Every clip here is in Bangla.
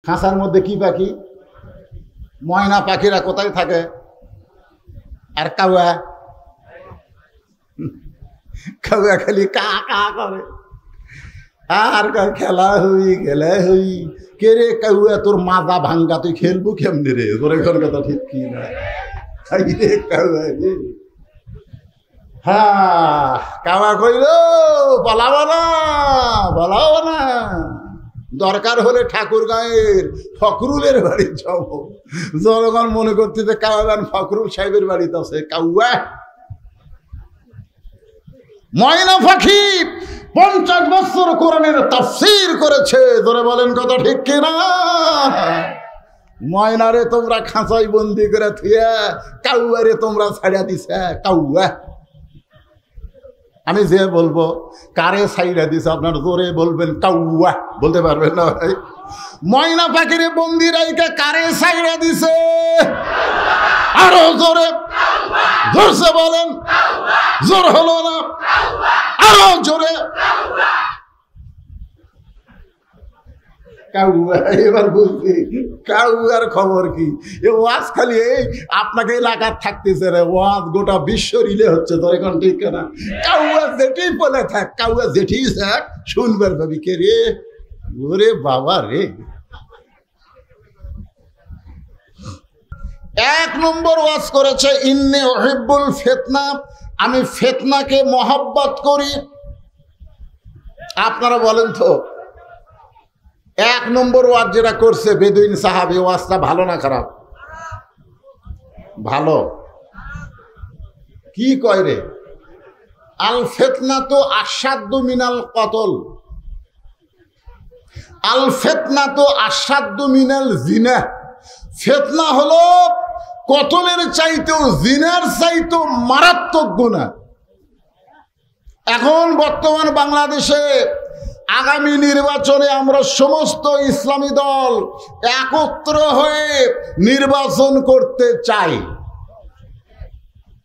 খাঁচার মধ্যে কি পাখি? ময়না পাখিরা কোথায় থাকে? আর কাউয়া, কাউয়া খালি কা কা করে আর খেলা হই কে রে কাউয়া তোর মাজা ভাঙ্গা, তুই খেলবো কেমনি রে? তোর এখন কথা ঠিক কি না রে কাউয়া রে? হ্যাঁ কাওয়া কইল বলাবো না, দরকার হলে ঠাকুর গাঁয়ের ফখরুলের বাড়ি যাব। জনগণ মনে করতেছে কাওয়াগান ফখরুল সাহেবের বাড়িতে আছে। কাউয়া ময়না পাখি 50 বছর কোরআনের তাফসীর করেছে। ধরে বলেন কথা ঠিক কিনা? ময়নারে তোমরা খাঁচাই বন্দি করে থুয়া কাউয়ারে তোমরা ছাড়িয়া দিছে। কাউয়া আমি যে বলবো কারে ছাইড়া দিছে আপনার জোরে বলবেন কাউয়া, বলতে পারবেন না ভাই? ময়না পাখির বন্দি রাইকে কারে ছাইড়া দিছে? আরো জোরে জোরসে বলেন, জোর হলো না, আরো জোরে। কাউয়া, এবার বুঝছি কাউয়ার খবর কি। এ ওয়াজ খালি এই আপনাকে এলাকার থাকতেছে রে, ওয়াজ গোটা বিশ্ব রিলে হচ্ছে। তোর এখন ঠিক না? কাউয়া যেটি বলে থাক, কাউয়া যেটি থাক শুনবার ভাবি কে রে? ওরে বাবা রে। 1 নম্বর ওয়াজ করেছে ইন্নী উহিব্বুল ফিতনা, আমি ফিতনাকে মহব্বত করি। আপনারা বলেন তো 1 নম্বর ওয়াজ যেটা করছে বেদুইন সাহাবী, ওয়াজটা ভালো না খারাপ? ভালো। কি কয় রে? আল ফিতনা তো আসাদ্দু মিনাল কতল, আল ফিতনা তো আসাদ্দু মিনাল জিনা। ফিতনা হলো কতলের চাইতেও, জিনার চাইতেও মারাত্মক গুনাহ। এখন বর্তমান বাংলাদেশে আগামী নির্বাচনে আমরা সমস্ত ইসলামী দল একত্র হয়ে নির্বাচন করতে চাই।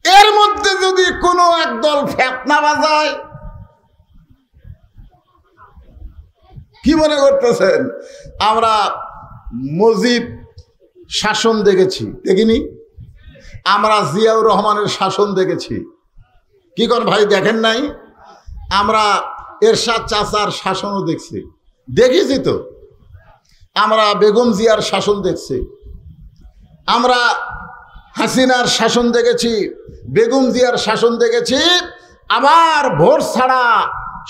এর মধ্যে যদি কোনো এক দল ফিতনা বাজায়, কি মনে করতেছেন? আমরা মুজিব শাসন দেখেছি, দেখিনি? আমরা জিয়াউর রহমানের শাসন দেখেছি, কি কোন ভাই দেখেন নাই? আমরা এরশাদ চাচার শাসনও দেখেছি তো। আমরা বেগম জিয়ার শাসন দেখছি, আমরা হাসিনার শাসন দেখেছি, বেগম জিয়ার শাসন দেখেছি। আবার ভোট ছাড়া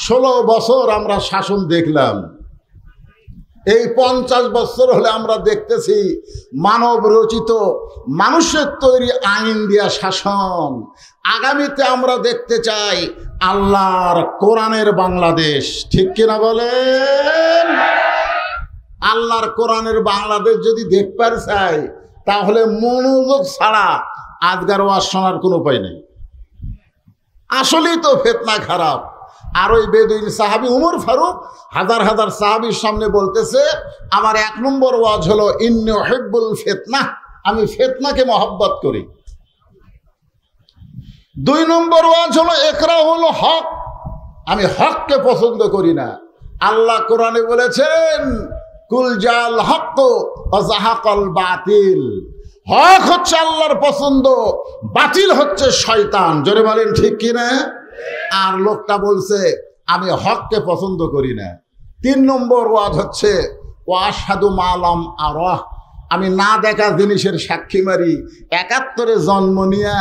16 বছর আমরা শাসন দেখলাম। এই 50 বছর হলে আমরা দেখতেছি মানব রচিত, মানুষের তৈরি আইন দিয়া শাসন। আগামীতে আমরা দেখতে চাই আল্লাহর কোরআনের বাংলাদেশ, ঠিক কিনা বলেন? আল্লাহর কোরআনের বাংলাদেশ যদি দেখতে চাই তাহলে মনোযোগ ছাড়া আজকার ওয়াজ শোনার কোনো উপায় নেই। আসলেই তো ফিতনা খারাপ। আর ওই বেদুইন সাহাবী উমর ফারুক হাজার হাজার সাহাবীর সামনে বলতেছে, আমার 1 নম্বর ওয়াজ হলো ইন্নী উহিব্বুল ফিতনা, আমি ফিতনাকে মহব্বত করি। 2 নম্বর ওয়াজ হলো ইকরাহুল হক, আমি হককে পছন্দ করি না। আল্লাহ কোরআনে বলেছেন কুল জাল হক ওয়া যাহাকাল বাতিল, হক হচ্ছে আল্লাহর পছন্দ, বাতিল হচ্ছে শয়তান। জোরে বলেন ঠিক কিনা? আর লোকটা বলছে আমি হককে পছন্দ করি না। 3 নম্বর ওয়াজ হচ্ছে ওয়াশহাদু মালাম আরাহ, আমি না দেখা জিনিসের সাক্ষী মারি। 71-এ জন্ম নিয়ে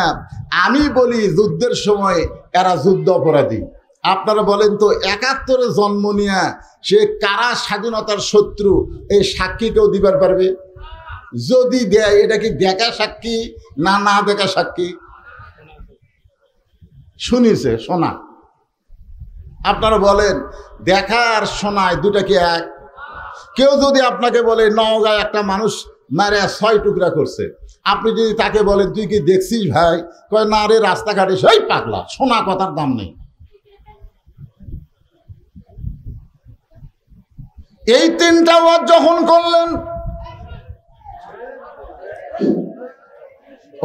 আমি বলি যুদ্ধের সময় এরা যুদ্ধ অপরাধী। আপনারা বলেন তো 71-এ জন্ম নিয়ে সে কারা স্বাধীনতার শত্রু, এই সাক্ষী কেউ দিবার পারবে? যদি দেয় এটা কি দেখা সাক্ষী না না দেখা সাক্ষী? শুনিছে শোনা। আপনারা বলেন দেখা আর শোনায় দুটা কি এক? কেউ যদি আপনাকে বলে নওগাঁয় একটা মানুষ মারে 6 টুকরা করছে, আপনি যদি তাকে বলেন তুই কি দেখছিস ভাই? কয় না রে, রাস্তাঘাটে সেই পাগলা, শোনা কথার দাম নেই। এই 3টা ওয়াজ যখন করলেন,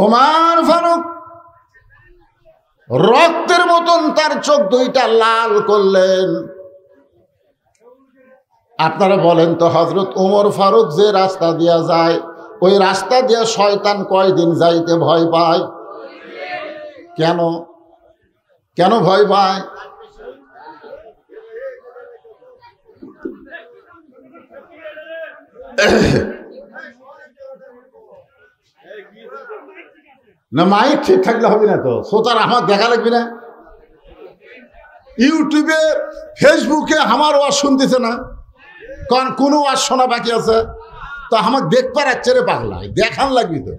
ওমর ফারুক রক্তের মতন তার চোখ 2টা লাল করলেন। আপনারা বলেন তো, হযরত ওমর ফারুক যে রাস্তা দিয়া যায়, ওই রাস্তা দিয়া শয়তান কয়দিন যাইতে ভয় পায়? কেন কেন ভয় পায়? না, মাইক ঠিক থাকলে হবে না তো, শ্রোতার আমার দেখা লাগবে না? ইউটিউবে ফেসবুকে আমার ওয়াজ শুনতেছে না, কারণ কোনো ওয়াজ শোনা বাকি আছে? তো আমার দেখবার আচ্ছে রে পাগলা, দেখান লাগবি তো,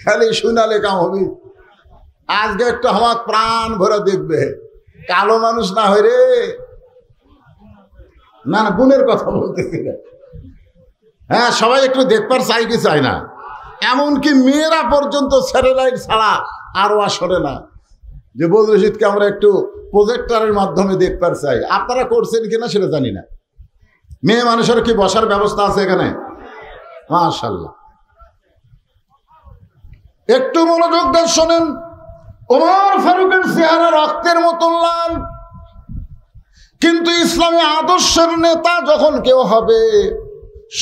খালি শুনালে কাম হবি। আজকে একটু আমার প্রাণ ভরে দেখবে, কালো মানুষ না হয় রে। না না, গুণের কথা বলতেছি না। হ্যাঁ, সবাই একটু দেখবার চাই কি চায় না? এমনকি মেয়েরা পর্যন্ত স্যাটেলাইট ছাড়া আরও আসরে না, যে বদরশিদকে আমরা একটু প্রজেক্টরের মাধ্যমে দেখবার চাই। আপনারা করছেন কিনা সেটা জানি না। মেয়ে মানুষের কি বসার ব্যবস্থা আছে এখানে? মাশাআল্লাহ। একটু মনোযোগ দিয়ে শোনেন। ওমর ফারুকের চেহারা রক্তের মতো লাল, কিন্তু ইসলামী আদর্শের নেতা যখন কেউ হবে,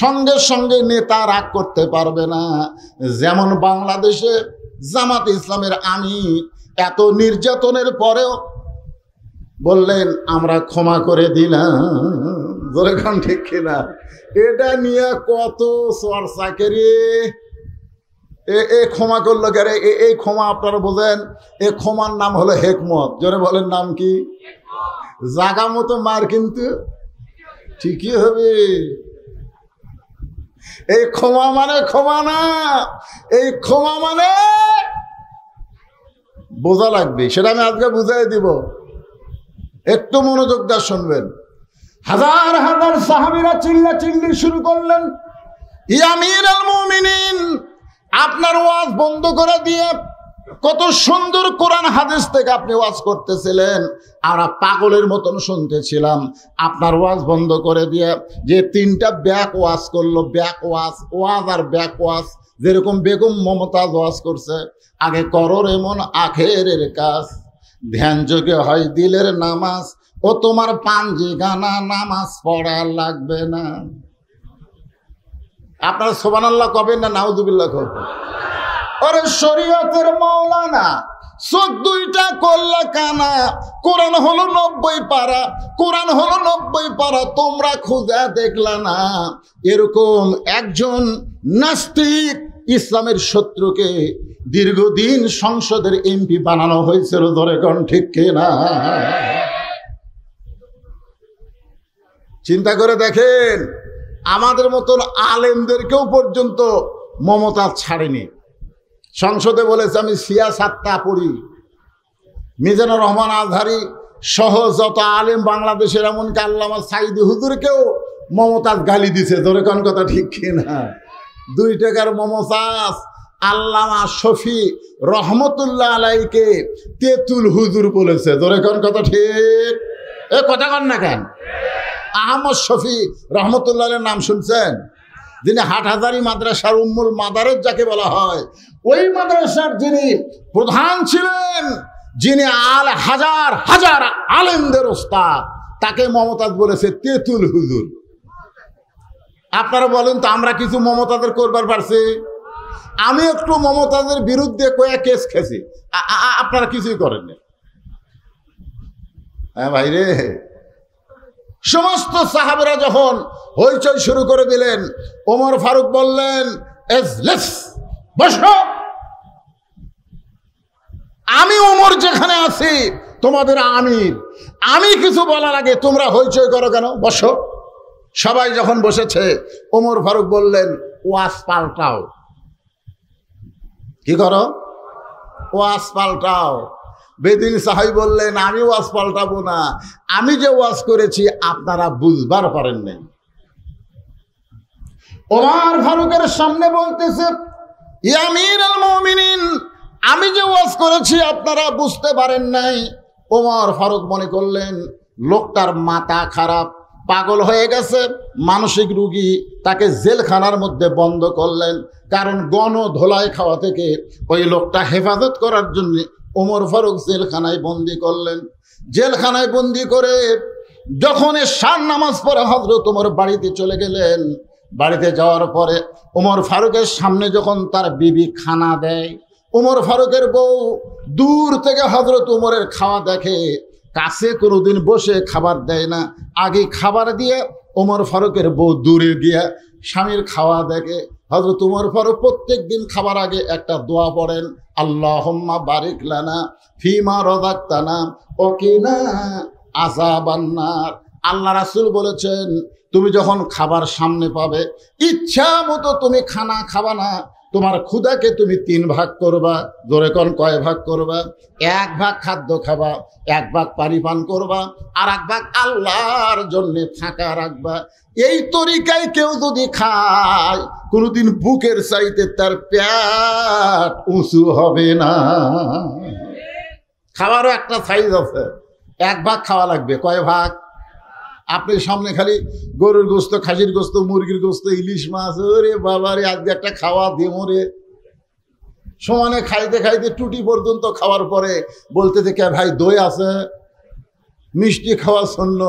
সঙ্গে সঙ্গে নেতা রাগ করতে পারবে না। যেমন বাংলাদেশে জামাত ইসলামের আমির এত নির্যাতনের পরেও বললেন আমরা ক্ষমা করে দিলাম। যেরকম ঠিক কিনা? এটা নিয়ে কত চর্চা করে, এ ক্ষমা করলো কেরে? এই ক্ষমা আপনারা বোঝেন, এ ক্ষমার নাম হলো হেকমত। জোরে বলেন, নাম কি? জাগা মতো মার কিন্তু ঠিকই হবে। এই ক্ষমা মানে ক্ষমা না, এই ক্ষমা মানে বোঝা লাগবে, সেটা আমি আজকে বুঝাই দিব। একটু মনোযোগ দিয়ে শুনবেন। হাজার হাজার সাহাবীরা চিল্লা চিল্লি শুরু করলেন, ইয়া আমিরুল মুমিনিন, আপনার ওয়াজ বন্ধ করে দিয়ে কত সুন্দর কোরআন হাদিস থেকে আপনি ওয়াজ করতেছিলেন, আমরা পাগলের মতন শুনতেছিলাম। আপনার ওয়াজ বন্ধ করে দিয়ে যে তিনটা ব্যাক ওয়াজ করলো, ব্যাক ওয়াজ, ওয়াজ আর ব্যাক ওয়াজ, যেরকম বেগম মমতাজ ওয়াজ করছে, আগে করর এমন আখেরের কাজ, ধ্যান যোগে হয় দিলের নামাজ, ও তোমার পাঞ্জি গানা নামাজ পড়া লাগবে না। আপনারা সুবহানাল্লাহ কবেন না নাউযুবিল্লাহ কবেন? ওরে শরীয়তের মাওলানা, চোখ দুইটা করলা কানা, কোরআন হলো 90 পারা, কোরআন হলো 90 পারা, তোমরা খুঁজে দেখলা না। এরকম একজন নাস্তিক ইসলামের শত্রুকে দীর্ঘদিন সংসদের এমপি বানানো হয়েছিল। ধরে কোন ঠিক কিনা? চিন্তা করে দেখেন, আমাদের মতন আলেমদেরকেও পর্যন্ত মমতা ছাড়েনি। সংসদে বলেছে আমি সিয়াসাতটা পড়ি। মিজানুর রহমান আজহারি সহ যত আলেম বাংলাদেশের, এমনকি আল্লামা সাইদি হুজুরকেও মমতাজ গালি দিছে। ধরে কোন কথা ঠিক কিনা? 2 টাকার মমতাজ আল্লামা শফি রহমতুল্লাহ আলাইকে তেতুল হুজুর বলেছে। ধরে কোন কথা ঠিক? এ কথা কন না কেন? আহমদ শফি রহমতুল্লাহ নাম শুনছেন? যিনি হাটহাজারী মাদ্রাসার উম্মুল মাদারেজ যাকে বলা হয়, ওই মাদ্রাসার যিনি প্রধান ছিলেন, যিনি হাজার হাজার আলেমদের ওস্তাদ, তাকে মমতাজ বলেছে তেতুল হুজুর। আপনারা বলেন তো, আমরা কিছু মমতাজের করবার পারছি? আমি একটু মমতাজের বিরুদ্ধে কয়েক কেস খেয়েছি, আপনারা কিছুই করেননি। হ্যাঁ ভাই রে, সমস্ত সাহাবেরা যখন হইচই শুরু করে দিলেন, ওমর ফারুক বললেন এজলিস, বসো। আমি ওমর যেখানে আছি, তোমাদের আমির, আমি কিছু বলার আগে তোমরা হইচই করো কেন? বসো। সবাই যখন বসেছে, ওমর ফারুক বললেন ওয়াজ পাল্টাও। কি করো? ওয়াজ পাল্টাও। বেদিন সাহাবী বললেন আমি ওয়াজ পাল্টাবো না, আমি যে ওয়াজ করেছি আপনারা বুঝবার পারেন নাই। ওমর ফারুকের সামনে বলতেছে ইয়া আমিরুল মুমিনিন, আমি যে ওয়াজ করেছি আপনারা বুঝতে পারেন নাই। ওমর ফারুক মনে করলেন লোকটার মাথা খারাপ, পাগল হয়ে গেছে, মানসিক রোগী, তাকে জেলখানার মধ্যে বন্ধ করলেন। কারণ গণধোলাই খাওয়া থেকে ওই লোকটা হেফাজত করার জন্য ওমর ফারুক জেলখানায় বন্দি করলেন। জেলখানায় বন্দি করে যখন এশার নামাজ পড়ে হযরত ওমর বাড়িতে চলে গেলেন। বাড়িতে যাওয়ার পরে ওমর ফারুকের সামনে যখন তার বিবি খানা দেয়, ওমর ফারুকের বউ দূর থেকে হযরত ওমরের খাওয়া দেখে, কাছে কোনোদিন বসে খাবার দেয় না। আগে খাবার দিয়ে ওমর ফারুকের বউ দূরে গিয়া স্বামীর খাওয়া দেখে। হযরত ওমর ফারুক প্রত্যেক দিন খাবার আগে একটা দোয়া পড়েন, আল্লাহুম্মা বারিক লানা ফিমা রাযাকতানা ওয়াকিনা আযাবান নার। আল্লাহ রাসূল বলেছেন, তুমি যখন খাবার সামনে পাবে, ইচ্ছা মতো তুমি খানা খাবা না, তোমার ক্ষুধাকে তুমি 3 ভাগ করবা। জোরে কোন কয় ভাগ করবা? 1 ভাগ খাদ্য খাবা, 1 ভাগ পানি পান করবা, আর 1 ভাগ আল্লাহর জন্য ফাঁকা রাখবা। এই তরিকায় কেউ যদি খায়, কোনোদিন বুকের চাইতে তার পেট উঁচু হবে না। খাবারও একটা সাইজ আছে, 1 ভাগ খাওয়া লাগবে। কয় ভাগ? আপনি সামনে খালি গরুর গোস্ত, খাসির গোস্ত, মুরগির গোস্ত, ইলিশ মাছ, ওরে বাবারে আজকে একটা খাওয়া দিয়ে মরে। সমানে খাইতে খাইতে টুটি পর্যন্ত খাওয়ার পরে বলতে থেকে, ভাই দই আছে? মিষ্টি খাওয়া শূন্য।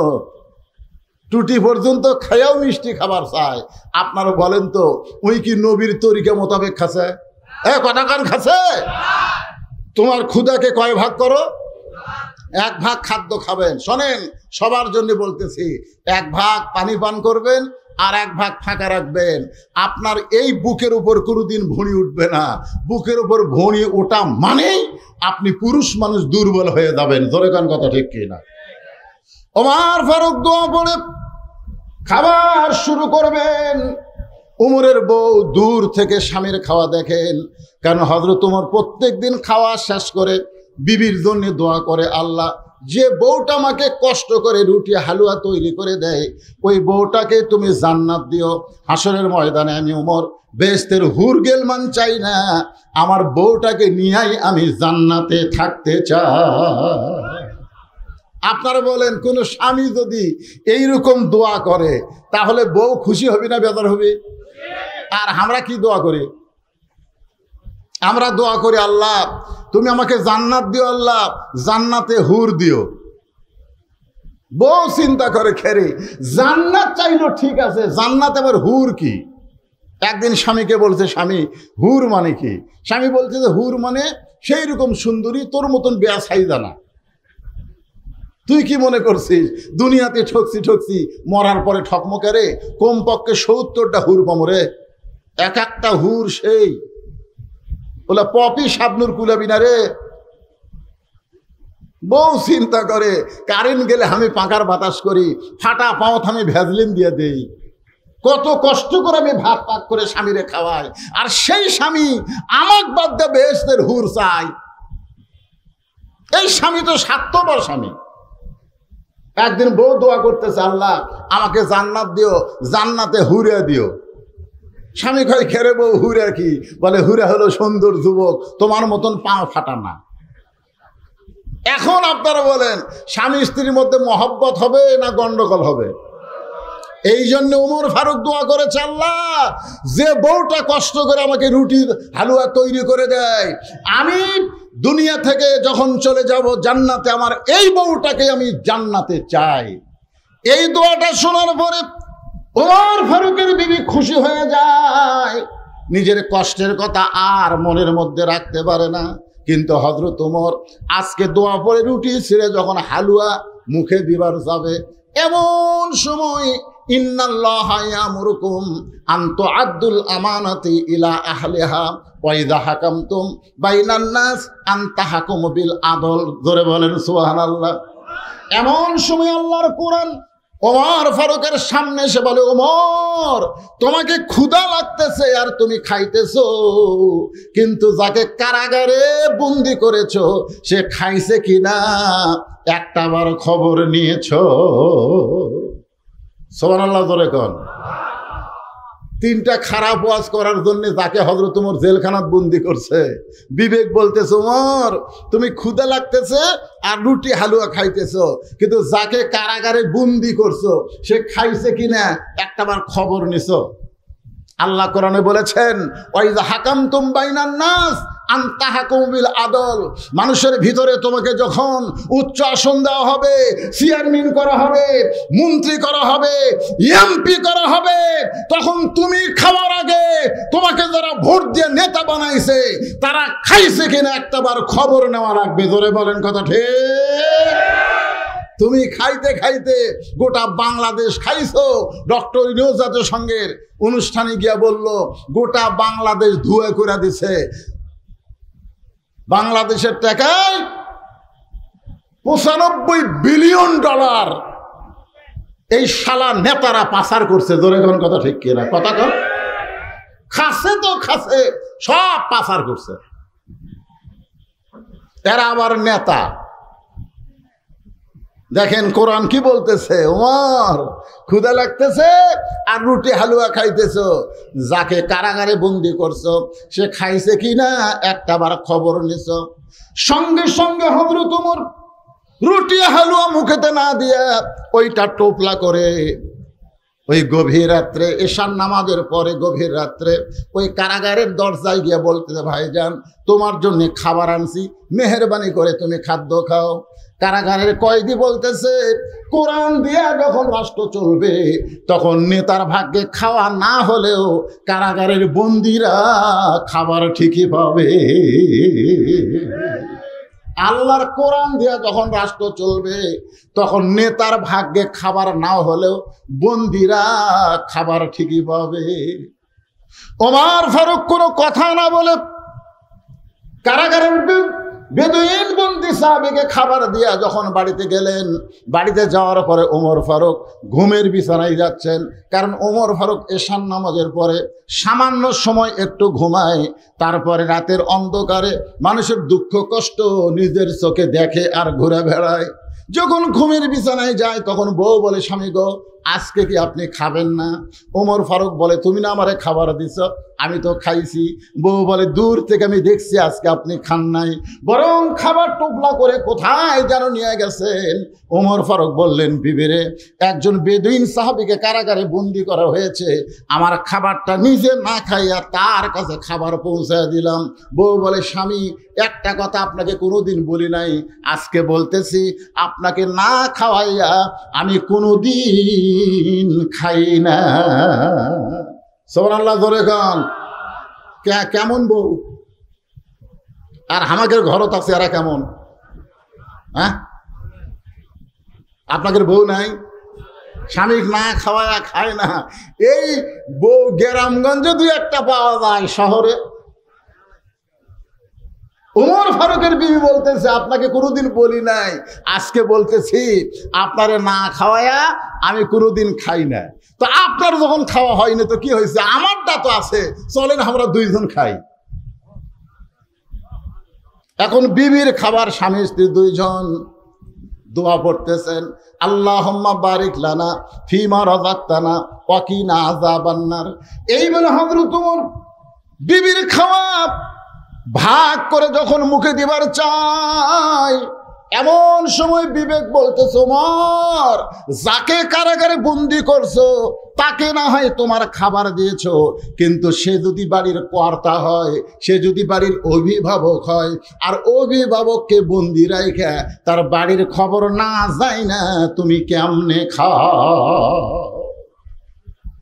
টুটি পর্যন্ত খাইয়াও মিষ্টি খাবার চায়। আপনারা বলেন তো, ওই কি নবীর তরিকা মোতাবেক খাচ্ছে? কটা কান খাচ্ছে? তোমার ক্ষুধাকে কয় ভাগ করো? 1 ভাগ খাদ্য খাবেন। শোনেন, সবার জন্য বলতেছি, 1 ভাগ পানি পান করবেন, আর 1 ভাগ ফাঁকা রাখবেন। আপনার এই বুকের উপর কোনোদিন ভুঁড়ি উঠবে না। বুকের উপর ভুঁড়ি ওঠা মানেই আপনি পুরুষ মানুষ দুর্বল হয়ে যাবেন। জোরে কান কথা ঠিক কিনা? ওমর ফারুক দোয়া পড়ে খাবার শুরু করবেন। উমরের বউ দূর থেকে স্বামীর খাওয়া দেখেন। কারণ হযরত ওমর প্রত্যেক দিন খাওয়া শেষ করে বিবির জন্য দোয়া করে, আল্লাহ, যে বউটা আমাকে কষ্ট করে রুটি হালুয়া তৈরি করে দেয়, ওই বউটাকে তুমি জান্নাত দিও। হাসরের ময়দানে আমি ওমর বেহেশতের হুর গেলমান চাই না, আমার বউটাকে নিয়েই আমি জান্নাতে থাকতে চাই। আপনারা বলেন, কোন স্বামী যদি এইরকম দোয়া করে, তাহলে বউ খুশি হবে না বেজার হবে? আর আমরা কি দোয়া করি? আমরা দোয়া করি, আল্লাহ তুমি আমাকে জান্নাত দিও, আল্লাহ জান্নাতে হুর দিও। বউ চিন্তা করে, খেরে জান্নাত চাইলো ঠিক আছে, জান্নাত আবার হুর কি? একদিন স্বামীকে বলছে, স্বামী হুর মানে কি? স্বামী বলছে যে, হুর মানে সেই রকম সুন্দরী, তোর মতন বেয়া সাইজা না। তুই কি মনে করছিস দুনিয়াতে ঠকছি, মরার পরে ঠকমকে রে? কমপক্ষে 70টা হুর পামরে। এক একটা হুর সেই বলে পপি শাবনুর কুলাবি না রে। বউ চিন্তা করে, কারেন্ট গেলে আমি পাকার বাতাস করি, ফাটা পাওত আমি ভ্যাজলিন দিয়ে দেই, কত কষ্ট করে আমি ভাত পাক করে স্বামীরে খাওয়াই, আর সেই স্বামী আমাক বাদ দিয়ে বেহেশতের হুর চাই। এই স্বামী তো স্বার্থপর স্বামী। একদিন বউ দোয়া করতেছে, আল্লাহ আমাকে জান্নাত দিও, জান্নাতে হুরে দিও। স্বামী কয়, খেরে বউ হুরা কি? বলে, হুরা হলো সুন্দর যুবক, তোমার মতন পা ফাটা না। এখন আপনারা বলেন, স্বামী স্ত্রীর মধ্যে মহব্বত হবে না গন্ডগোল হবে? এই জন্য ওমর ফারুক দোয়া করেছে, আল্লাহ যে বউটা কষ্ট করে আমাকে রুটি হালুয়া তৈরি করে দেয়, আমি দুনিয়া থেকে যখন চলে যাব জান্নাতে, আমার এই বউটাকে আমি জান্নাতে চাই। এই দোয়াটা শোনার পরে ওমর ফারুকের বিবি খুশি হয়ে যায়। নিজের কষ্টের কথা আর মনের মধ্যে রাখতে পারে না। কিন্তু হযরত ওমর আজকে দোয়া পড়ে রুটি ছিঁড়ে যখন হালুয়া মুখে দিবার যাবে, এমন সময় ইন্নাল্লাহা ইয়ামুরুকুম আন তুআদ্দুল আমানাতি ইলা আহলিহা ওয়া ইযা হাকামতুম বাইনান নাস আন তাহকুমু বিল আদল। জোরে বলেন সুবহানাল্লাহ। এমন সময় আল্লাহর কোরআন ওমর ফারুকের সামনে এসে বলে, ওমর তোমাকে ক্ষুধা লাগতেছে আর তুমি খাইতেছো, কিন্তু যাকে কারাগারে বন্দি করেছো সে খাইছে কিনা একটাবার খবর নিয়েছো? সুবহানাল্লাহ জোরে কোন। 3টা খারাপ ওয়াজ করার জন্য যাকে হযরত ওমর জেলখানাত বন্দি করছে, বিবেক বলতেছে, ওমর তুমি ক্ষুধা লাগতেছে আর রুটি হালুয়া খাইতেছো, কিন্তু যাকে কারাগারে বন্দি করছো সে খাইছে কিনা একটাবার খবর নিছো? আল্লাহ কোরআনে বলেছেন, ওয়াইযা হাকামতুম বাইনান নাস আনতাহাকুম বিল আদল, মানুষের ভিতরে তোমাকে যখন উচ্চ আসন দেওয়া হবে, চেয়ারম্যান করা হবে, মন্ত্রী করা হবে, এমপি করা হবে, তখন তুমি খাওয়ার আগে তোমাকে যারা ভোট দিয়ে নেতা বানাইছে তারা খাইছে কিনা একটাবার খবর নেওয়া লাগবে। জোরে বলেন কথা ঠিক? তুমি খাইতে খাইতে গোটা বাংলাদেশ খাইছো। ডক্টর ইউনূস জাতীয় সংঘের অনুষ্ঠানে গিয়া বলল গোটা বাংলাদেশ ধুয়ে করে দিছে। বাংলাদেশের টাকায় 95 বিলিয়ন ডলার এই শালা নেতারা পাচার করছে। জোরে কোন কথা ঠিক কিনা? কথা কর। খাসে তো খাসে, সব পাচার করছে। এরা আবার নেতা। দেখেন কোরআন কি বলতেছে, ওমর ক্ষুধা লাগতেছে আর রুটি হালুয়া খাইতেছো, যাকে কারাগারে বন্দি করছো সে খাইছে কিনা একটাবার খবর নিছো। সঙ্গে সঙ্গে হযরত ওমর রুটি হালুয়া মুখেতে না দিয়া ওইটা টোপলা করে ওই গভীর রাত্রে এশার নামাজের পরে গভীর রাত্রে ওই কারাগারের দরজায় গিয়ে বলতেছে, ভাইজান তোমার জন্য খাবার আনছি, মেহেরবানি করে তুমি খাদ্য খাও। কারাগারের কয়েদি বলতেছে, কোরআন দিয়া যখন রাষ্ট্র চলবে তখন নেতার ভাগ্যে খাওয়া না হলেও কারাগারের বন্দীরা খাবার ঠিকই পাবে। আল্লাহর কোরআন দিয়া যখন রাষ্ট্র চলবে তখন নেতার ভাগ্যে খাবার না হলেও বন্দীরা খাবার ঠিকই পাবে। ওমর ফারুক কোনো কথা না বলে কারাগারের বেদুইন বন্দি সাহাবীকে খাবার দিয়া যখন বাড়িতে গেলেন, বাড়িতে যাওয়ার পরে ওমর ফারুক ঘুমের বিছানায় যাচ্ছেন। কারণ ওমর ফারুক এশার নামাজের পরে সামান্য সময় একটু ঘুমায়, তারপরে রাতের অন্ধকারে মানুষের দুঃখ কষ্ট নিজের চোখে দেখে আর ঘুরে বেড়ায়। যখন ঘুমের বিছানায় যায় তখন বউ বলে, স্বামী গো আজকে কি আপনি খাবেন না? ওমর ফারুক বলে, তুমি না আমারে খাবার দিছ, আমি তো খাইছি। বউ বলে, দূর থেকে আমি দেখছি আজকে আপনি খান নাই, বরং খাবার টোপলা করে কোথায় যেন নিয়ে গেছেন। ওমর ফারুক বললেন, বিবিরে একজন বেদুইন সাহাবীকে কারাগারে বন্দি করা হয়েছে, আমার খাবারটা নিজে না খাইয়া তার কাছে খাবার পৌঁছায় দিলাম। বউ বলে, স্বামী একটা কথা আপনাকে কোনোদিন বলি নাই, আজকে বলতেছি, আপনাকে না খাওয়াইয়া আমি কোনোদিন খাই না। সুবহানাল্লাহ, ধরে গান। কেমন বউ? আর আমাদের ঘরও আছে, এরা কেমন? হ্যাঁ, আপনাদের বউ নাই, স্বামী না খাওয়ায়া খায় না। এই বউ গ্রামগঞ্জে দুই একটা পাওয়া যায়, শহরে। ওমর ফারুকের বিবি বলতেছে, আপনাকে কোনোদিন বলি নাই, আজকে বলতেছি, আপনারে না খাওয়ায়া আমি কোনোদিন খাই না। তো আপনার যখন খাওয়া হয়নি তো কি হয়েছে, আমারটা তো আছে, চলেন আমরা দুইজন খাই। এখন বিবির খাবার, স্বামী স্ত্রী দুইজন দোয়া পড়তেছেন, আল্লাহুম্মা বারিক লানা ফিমা রাযাকতানা ওয়া কিনা আযাবান্নার। এই বলে হযরত ওমর বিবির খাওয়া ভাগ করে যখন মুখে দিবার চাই, এমন সময় বিবেক বলতেছে, ওমর যাকে কারাগারে বন্দি করছো তাকে না হয় তোমার খাবার দিয়েছো, কিন্তু সে যদি বাড়ির কর্তা হয়, সে যদি বাড়ির অভিভাবক হয়, আর অভিভাবককে বন্দি রাইখা তার বাড়ির খবর না যায় না, তুমি কেমনে খাও?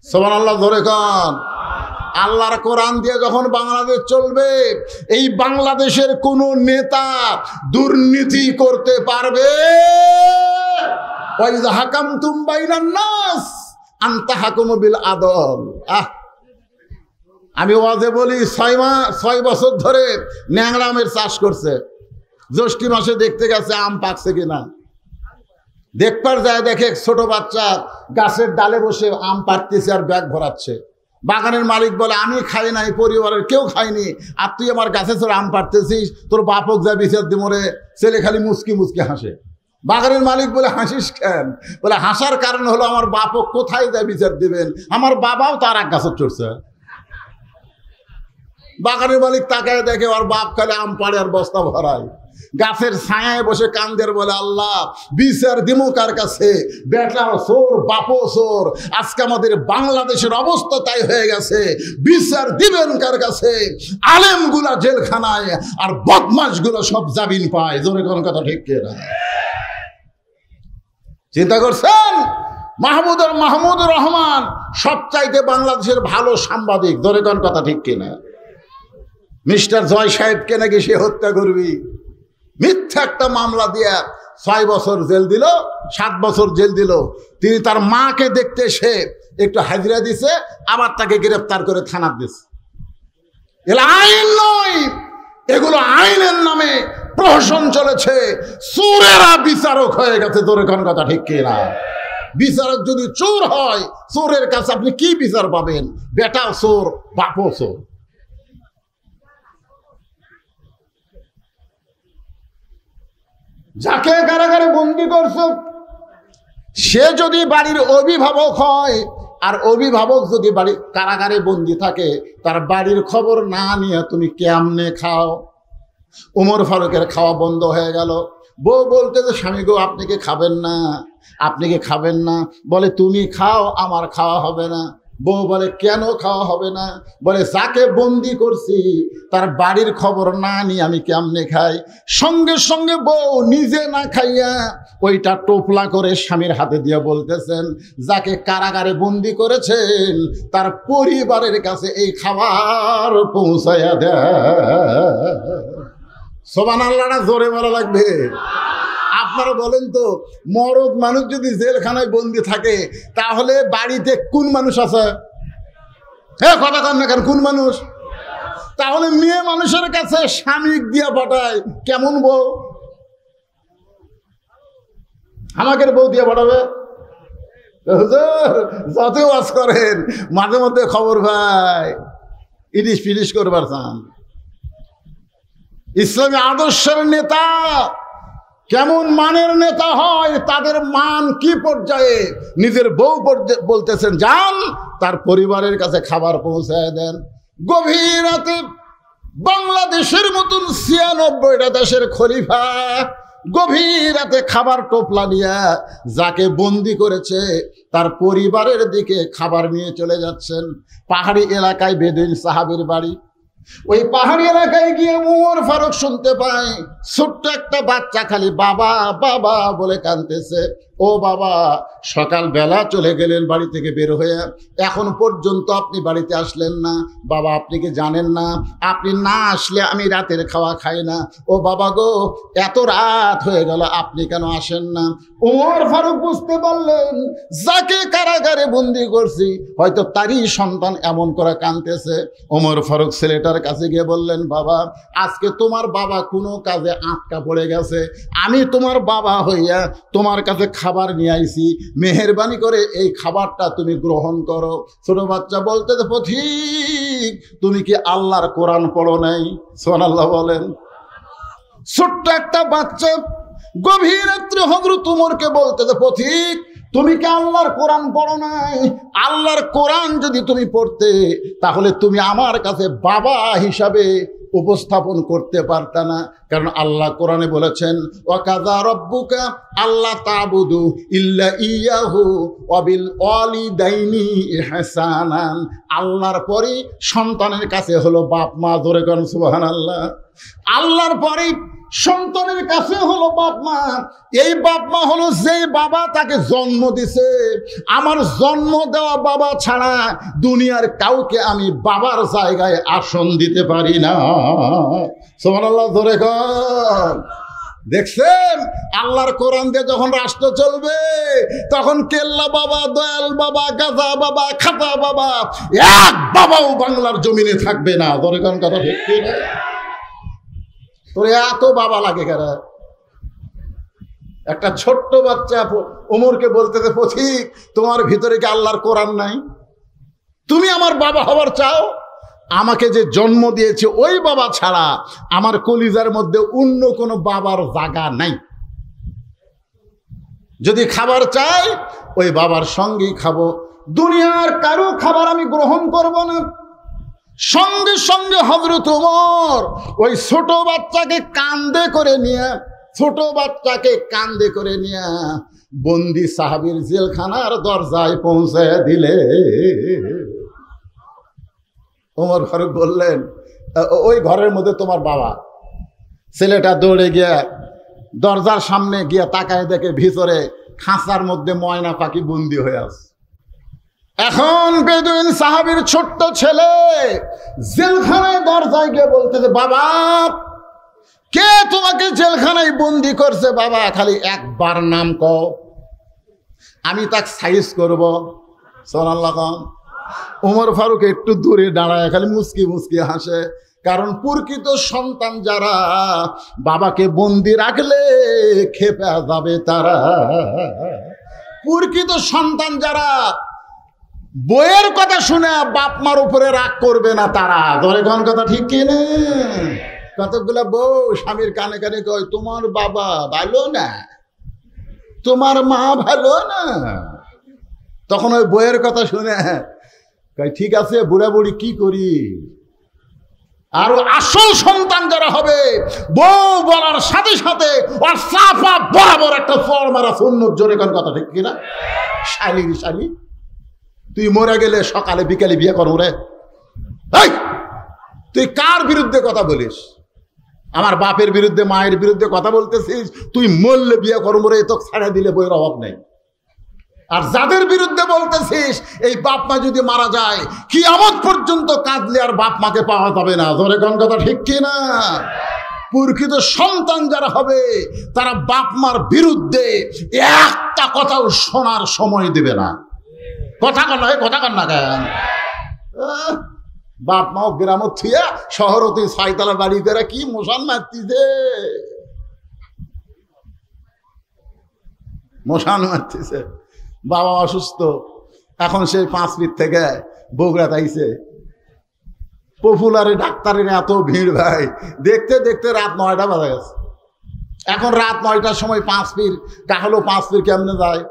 সুবহানাল্লাহ, ধরে কান। আল্লাহর কোরআন দিয়ে যখন বাংলাদেশ চলবে, এই বাংলাদেশের কোন নেতা দুর্নীতি করতে পারবে? ওয়াইযা হাকামতুম বাইনান নাস আন তাহকুমু বিল আদল। আমি ওয়াজে বলি, 6 বছর ধরে ন্যাংরা আমের চাষ করছে। জ্যৈষ্ঠ মাসে দেখতে গেছে আম পাকছে কিনা, দেখবার যায় দেখে ছোট বাচ্চা গাছের ডালে বসে আম পাড়তেছে আর ব্যাগ ভরাচ্ছে। বাগানের মালিক বলে, আমি খাই নাই, পরিবারের কেউ খায়নি, আর তুই আমার গাছে চড়ে আম পাড়তেছিস, তোর বাপক যা বিচার দি মরে। ছেলে খালি মুচকি মুচকি হাসে। বাগানের মালিক বলে, হাসিস কেন? বলে, হাসার কারণ হলো আমার বাপক কোথায় যা বিচার দিবেন, আমার বাবাও তার এক গাছে চড়ছে। বাগানের মালিক তাকায় দেখে ওর বাপ খালি আম পাড়ে আর বস্তা ভরায়। গাছের ছায়ায় বসে কান্দের বলে, আল্লাহ বিচার দিমো কার কাছে? বেটাও চোর, বাপও চোর। আজকে আমাদের বাংলাদেশের অবস্থা তাই হয়ে গেছে। বিচার দিবেন কার কাছে? আলেমগুলা জেলখানায় আর বদমাশগুলো সব জামিন পায়। জোরে কোন কথা ঠিক কিনা? চিন্তা করছেন? মাহমুদুর রহমান সবচাইতে বাংলাদেশের ভালো সাংবাদিক। জোরে কোন কথা ঠিক কিনা? মিস্টার জয় সাহেবকে নাকি সে হত্যা করবি, মিথ্যা একটা মামলা দিয়ে 6 বছর জেল দিল, 7 বছর জেল দিল। তিনি তার মাকে দেখতে সে একটু হাজিরা দিছে, আবার তাকে গ্রেফতার করে থানা দিছে। এগুলো আইন নয়, এগুলো আইনের নামে প্রহসন চলেছে। চোরেরা বিচারক হয়ে গেছে। জোরে কোন কথা ঠিক কিনা? বিচারক যদি চোর হয়, চোরের কাছে আপনি কি বিচার পাবেন? বেটাও চোর, বাপও চোর। যাকে কারাগারে বন্দি করছো সে যদি বাড়ির অভিভাবক হয়, আর অভিভাবক যদি বাড়ি কারাগারে বন্দি থাকে, তার বাড়ির খবর না নিয়ে তুমি কেমনে খাও? ওমর ফারুকের খাওয়া বন্ধ হয়ে গেল। বউ বলতে যে, স্বামী গো আপনি কি খাবেন না? আপনি কি খাবেন না? বলে তুমি খাও, আমার খাওয়া হবে না। বউ বলে কেন খাওয়া হবে না? বলে যাকে বন্দি করছি তার বাড়ির খবর না নিয়ে আমি কেমনে খাই? সঙ্গে সঙ্গে বউ নিজে না খাইয়া ওইটা টোপলা করে স্বামীর হাতে দিয়ে বলতেছেন, যাকে কারাগারে বন্দি করেছেন তার পরিবারের কাছে এই খাবার পৌঁছাইয়া দেয়। সুবহানাল্লাহ, জোরে বলা লাগবে। আপনারা বলেন তো, মরদ মানুষ যদি জেলখানায় বন্দি থাকে তাহলে বাড়িতে কোন মানুষ আছে? হ্যাঁ, কথা কন না কেন? কোন মানুষ? তাহলে মেয়ে মানুষের কাছে স্বামী দিয়া পাঠায় কেমন বউ? আমাকে বউ দিয়ে পাঠাবে? যত ওয়াজ করেন মাঝে মধ্যে খবর ভাই ইলিশ ফিলিশ করবার চান। ইসলামী আদর্শের নেতা কেমন মানের নেতা হয়, তাদের মান কি পর্যায়ে? নিজের বউ বলতেছেন যান তার পরিবারের কাছে খাবার পৌঁছায় দেন। গভীর রাতে বাংলাদেশের মতন 96টা দেশের খলিফা গভীর রাতে খাবার টোপলা নিয়ে যাকে বন্দি করেছে তার পরিবারের দিকে খাবার নিয়ে চলে যাচ্ছেন। পাহাড়ি এলাকায় বেদুইন সাহাবীর বাড়ি। ওই পাহাড়ি এলাকায় গিয়ে ওমর ফারুক শুনতে পায় ছোট্ট একটা বাচ্চা খালি বাবা বাবা বলে কাঁদতেছে। ও বাবা, সকাল বেলা চলে গেলেন বাড়ি থেকে বের হয়ে, এখন পর্যন্ত আপনি বাড়িতে আসলেন না। বাবা, আপনি কি জানেন না আপনি না আসলে আমি রাতের খাওয়া খাই না? ও বাবা গো, এত রাত হয়ে গেল, আপনি কেন আসেন না? ওমর ফারুক বুঝতে পারলেন যাকে কারাগারে বন্দি করছি হয়তো তারই সন্তান এমন করে কাঁদতেছে। ওমর ফারুক ছেলেটার কাছে গিয়ে বললেন, বাবা, আজকে তোমার বাবা কোনো কাজে আটকা পড়ে গেছে, আমি তোমার বাবা হইয়া তোমার কাছে খাবার নিয়ে আইছি, মেহেরবানি করে এই খাবারটা তুমি গ্রহণ করো। ছোট বাচ্চা বলতে পথিক, তুমি কি আল্লাহর কোরআন পড়ো নাই? সুবহানাল্লাহ বলেন। ছোট্ট একটা বাচ্চা গভীর রাত্রে হযরত ওমরকে বলতে পথিক, তুমি কি আল্লাহর কোরআন পড়ো নাই? আল্লাহর কোরআন যদি তুমি পড়তে তাহলে তুমি আমার কাছে বাবা হিসাবে উপস্থাপন করতে পারতা না। কারণ আল্লাহ কোরআনে বলেছেন, ওয়াকাযা রাব্বুকা আল্লা তা'বুদু ইল্লা ইয়াহু ওয়া বিল ওয়ালিদাইনি ইহসানান। আল্লাহর পরে সন্তানের কাছে হলো বাপ মা। জোরে কোন সুবহানাল্লাহ। আল্লাহর পরে সন্তানের কাছে হলো বাপ মা। এই বাপ মা হলো যে বাবা তাকে জন্ম দিছে। আমার জন্ম দেওয়া বাবা ছাড়া দুনিয়ার কাউকে আমি বাবার জায়গায় আসন দিতে পারি না। সুবহানাল্লাহ, জোরে কর। দেখছেন, আল্লাহর কোরআন দিয়ে যখন রাষ্ট্র চলবে তখন কেল্লা বাবা, দয়াল বাবা, গাজা বাবা, খাতা বাবা, এক বাবাও বাংলার জমিনে থাকবে না। জোরে কোন কথা ঠিক কি না? তোর এত বাবা লাগে কেন? একটা ছোট্ট বাচ্চা ওমরকে বলতেছে, পথিক, তোমার ভিতরে কি আল্লাহর কোরআন নাই? তুমি আমার বাবা হবার চাও? আমাকে যে জন্ম দিয়েছে ওই বাবা ছাড়া আমার কলিজার মধ্যে অন্য কোনো বাবার জায়গা নাই। যদি খাবার চাই ওই বাবার সঙ্গেই খাবো, দুনিয়ার কারো খাবার আমি গ্রহণ করব না। সঙ্গে সঙ্গে হযরত ওমর ওই ছোট বাচ্চাকে কাঁধে করে নিয়ে বন্দি সাহাবীর জেলখানার দরজায় পৌঁছে দিলে। ওমর ফারুক বললেন, ওই ঘরের মধ্যে তোমার বাবা। ছেলেটা দৌড়ে গিয়ে দরজার সামনে গিয়ে তাকায় দেখে ভিতরে খাঁচার মধ্যে ময়না পাখি বন্দি হয়ে আছে। এখন বেদুইন সাহাবীর ছোট্ট ছেলে জেলখানায় দরজায় গিয়ে বলতেছে, বাবা কে তোমাকে জেলখানায় বন্দি করছে? বাবা খালি একবার নাম কও, আমি তাকে সাইজ করব। সুবহানাল্লাহ। ওমর ফারুক একটু দূরে দাঁড়ায় খালি মুচকি মুচকি হাসে, কারণ প্রকৃত সন্তান যারা বাবাকে বন্দি রাখলে খেপে যাবে তারা। প্রকৃত সন্তান যারা বইয়ের কথা শুনে বাপ মার উপরে রাগ করবে না তারা। ধরে কোন কথা ঠিক কিনা? কতগুলা বউ স্বামীর কানে কানে কয়, তোমার বাবা ভালো না, তোমার মা ভালো না। তখন ওই বইয়ের কথা শুনে কয়, ঠিক আছে বুড়া বুড়ি কি করি। আর আসল সন্তান যারা হবে বউ বলার সাথে সাথে ওর সাফা বরাবর একটা ফল মারা সুন্নত। জোরে কোন কথা ঠিক কিনা? শালি তুই মরে গেলে সকালে বিকালে বিয়ে করো রে। তুই কার বিরুদ্ধে কথা বলিস? আমার বাপের বিরুদ্ধে মায়ের বিরুদ্ধে কথা বলতেছিস? তুই মরলে বিয়ে করবো রে, তো ছাড়া দিলে বইয়ের অভাব নেই। আর যাদের বিরুদ্ধে বলতেছিস এই বাপ মা যদি মারা যায় কিয়ামত পর্যন্ত কাঁদলে আর বাপ মাকে পাওয়া যাবে না। ধরে কোন কথা ঠিক কিনা? প্রকৃত সন্তান যারা হবে তারা বাপ মার বিরুদ্ধে একটা কথাও শোনার সময় দেবে না। কথা কন না কেন? বাপ মাও গ্রামত থুয়া শহরতে ছয়তলা বাড়ি করে কি মশান মারতিছে। বাবা অসুস্থ, এখন সেই 5 ফিট থেকে বগুড়া তাইছে। পপুলারে ডাক্তারের এত ভিড় ভাই, দেখতে দেখতে রাত 9টা বাজে গেছে। এখন রাত 9টার সময় 5 ফিট কাহলো 5 ফিট কেমনে যায়?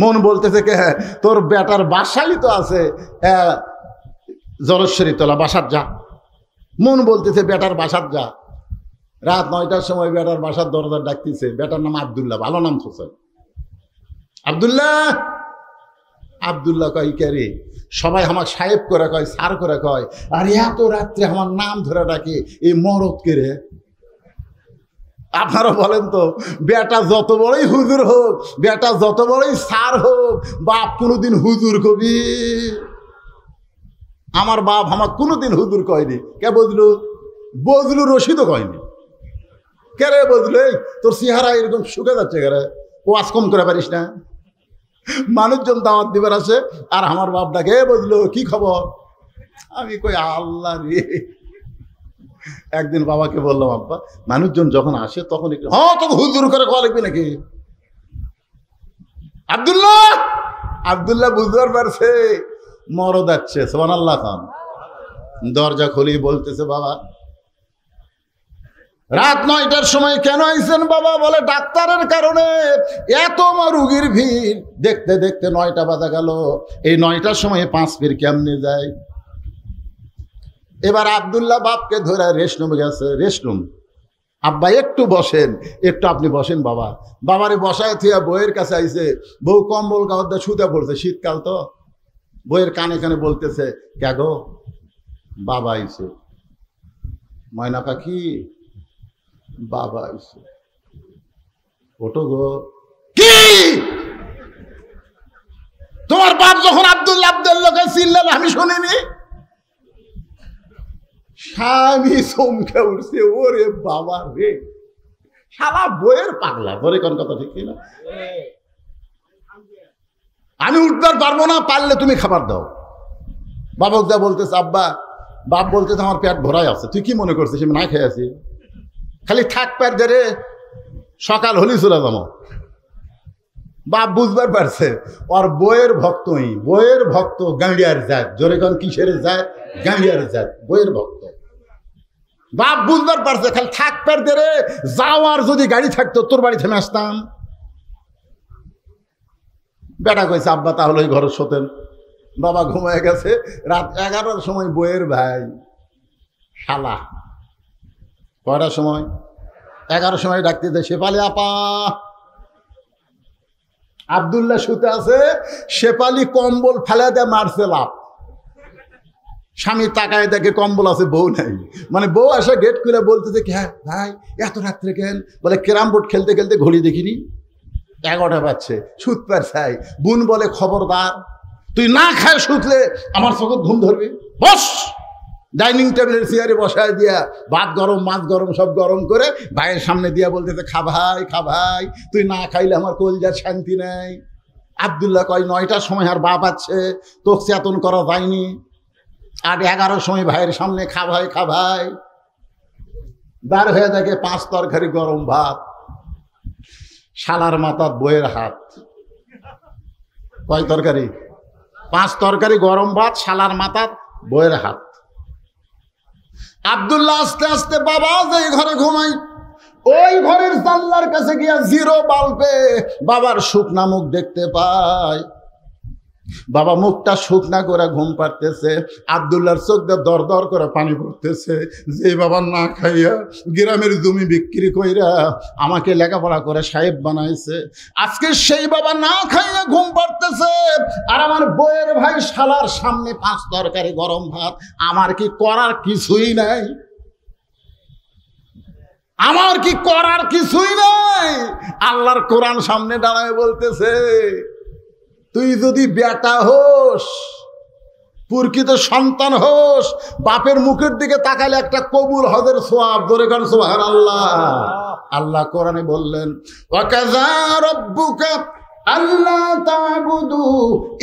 মন বলতেছে কে, তোর বেটার বাসাই তো আছে জলেশ্বরী তোলা, বাসার যা। মন বলতেছে বেটার বাসার যা। রাত 9টার সময় বেটার বাসার দরজা ডাকতেছে। বেটার নাম আব্দুল্লাহ, ভালো নাম হোসেন। আব্দুল্লাহ কয় কে রে? সবাই আমার সাহেব করে কয়, স্যার করে কয়। আর এত রাত্রে আমার নাম ধরে ডাকে, এই মরদ কে রে? আপনারা বলেন তো, বেটা যত বড়ই হুজুর হোক, বেটা যত বড়ই স্যার হোক, বাপ কোনোদিন হুজুর কবি? আমার বাপ আমার কোনোদিন হুজুর কয়নি। কে বজলু রশিদও কয়নি। কে রে বজলু, তোর চেহারা এরকম শুকে যাচ্ছে কে রে? ও আজ কম করে পারিস না? মানুষজন দাওয়াত দিবার আছে আর আমার বাপ ডাকে, বজলু কি খবর? আমি কই আল্লাহ রে। একদিন বাবাকে বললাম, আব্বা মানুষজন যখন আসে তখন একটু তোকে হুজুর করে কল লিখবি নাকি? আব্দুল্লাহ বুঝবার পারছে মরদ যাচ্ছে। সুবহানাল্লাহ খান দরজা খুলি বলতেছে, বাবা রাত 9টার সময় কেন আইছেন? বাবা বলে, ডাক্তারের কারণে এত রুগীর ভিড়। দেখতে দেখতে 9টা বাজা গেল। এই 9টার সময় 5 ফিট কেমনে যায়? এবার আব্দুল্লাহ বাপকে ধরে রেস্টরুমে গেছে। রেস্টরুম, আব্বা একটু বসেন, একটু আপনি বসেন। বাবারে বসায় থিয়া বইয়ের কাছে আইছে। বউ কম্বল গাওয়া শুতে পড়ছে, শীতকাল তো। বইয়ের কানে কানে বলতেছে, কে গো? বাবা আইছে। ময়না পাখি, বাবা আইছে, ওটো গো। কি তোমার বাপ যখন আব্দুল্লাহকে চিল্লাল আমি শুনিনি? স্বামী চমকে উঠছে, ওরে বাবা রে, শালা বইয়ের পাগলা। ধরে কোন কথা ঠিক না? আমি উঠতে পারবো না, পারলে তুমি খাবার দাও। বাবা যা বলতেছে, আব্বা বাপ বলতেছে আমার পেট ভরাই আছে। তুই কি মনে করছিস আমি না খেয়ে আছি? খালি থাক পেট ধরে, সকাল হলি চলে যাবো। বাপ বুঝবার পারছে ওর বইয়ের ভক্ত গাঁড়িয়ার জাত। জোরে কোন কিসের জাত? গাঁড়িয়ার জাত, বইয়ের ভক্ত। বাপ বুঝবার পারছে খালি থাক পেট ধরে যাওয়ার, যদি গাড়ি থাকতো তোর বাড়ি থেমে আসতাম। বেটা কইছে, আব্বা তাহলে ওই ঘরে শোতেন। বাবা ঘুমায় গেছে। রাত 11টার সময় বইয়ের ভাই শালা কয়টার সময়? 11টার সময় ডাকতেছে, শেফালি আপা। আব্দুল্লাহ শুতে আছে, শেফালি কম্বল ফেলে দেয়, মারছে লাভ। স্বামী তাকায় দেখে কম্বল আছে, বউ নাই। মানে বউ আসে গেট খুলে বলতেছে, হ্যাঁ ভাই এত রাত্রে কেন? বলে ক্যারাম বোর্ড খেলতে খেলতে ঘড়ি দেখিনি, 11টা বাজছে, শুত পার চাই। বোন বলে, খবরদার, তুই না খায় শুতলে আমার চোখে ঘুম ধরবি। বস, ডাইনিং টেবিলের চেয়ারে বসায় দিয়া ভাত গরম, মাছ গরম, সব গরম করে ভাইয়ের সামনে দিয়া বলতেছে, খা ভাই, খা ভাই, তুই না খাইলে আমার কলজার শান্তি নাই। আব্দুল্লাহ কয়, 9টার সময় আর বাপ আছে, তোকে চেতন করা যায়নি। আর 11টার সময় ভাইয়ের সামনে খা ভাই, খা ভাই। বার হয়ে দেখে 5 তরকারি গরম ভাত, শালার মাথার বইয়ের হাত। কয় তরকারি? 5 তরকারি গরম ভাত, শালার মাথার বইয়ের হাত। আব্দুল্লাহ আস্তে আস্তে বাবা যে ঘরে ঘুমাই, ওই ঘরের জানলার কাছে গিয়া 0 বাল্বে বাবার শুকনা মুখ দেখতে পায়। বাবা মুখটা শুকনা করে ঘুম পাড়তেছে। আব্দুল্লাহর চোখ দিয়ে দর দর করে পানি পড়তেছে। যে বাবা না খাইয়া গ্রামের জমি বিক্রি কইরা আমাকে লেখাপড়া করে সাহেব বানাইছে, আজকে সেই বাবা না খাইয়া ঘুম পাড়তেছে। আর আমার বইয়ের ভাই শালার সামনে 5 তরকারি গরম ভাত। আমার কি করার কিছুই নাই? আমার কি করার কিছুই নাই? আল্লাহর কোরআন সামনে দাঁড়ায় বলতেছে, তুই যদি বেটা হোস, প্রকৃত সন্তান হোস, বাপের মুখের দিকে তাকালে একটা কবুল হজের সওয়াব। ধরে গান সুবহানাল্লাহ। আল্লাহ কোরআনে বললেন, ওয়াকাযা রাব্বুকা আল্লা তা'বুদু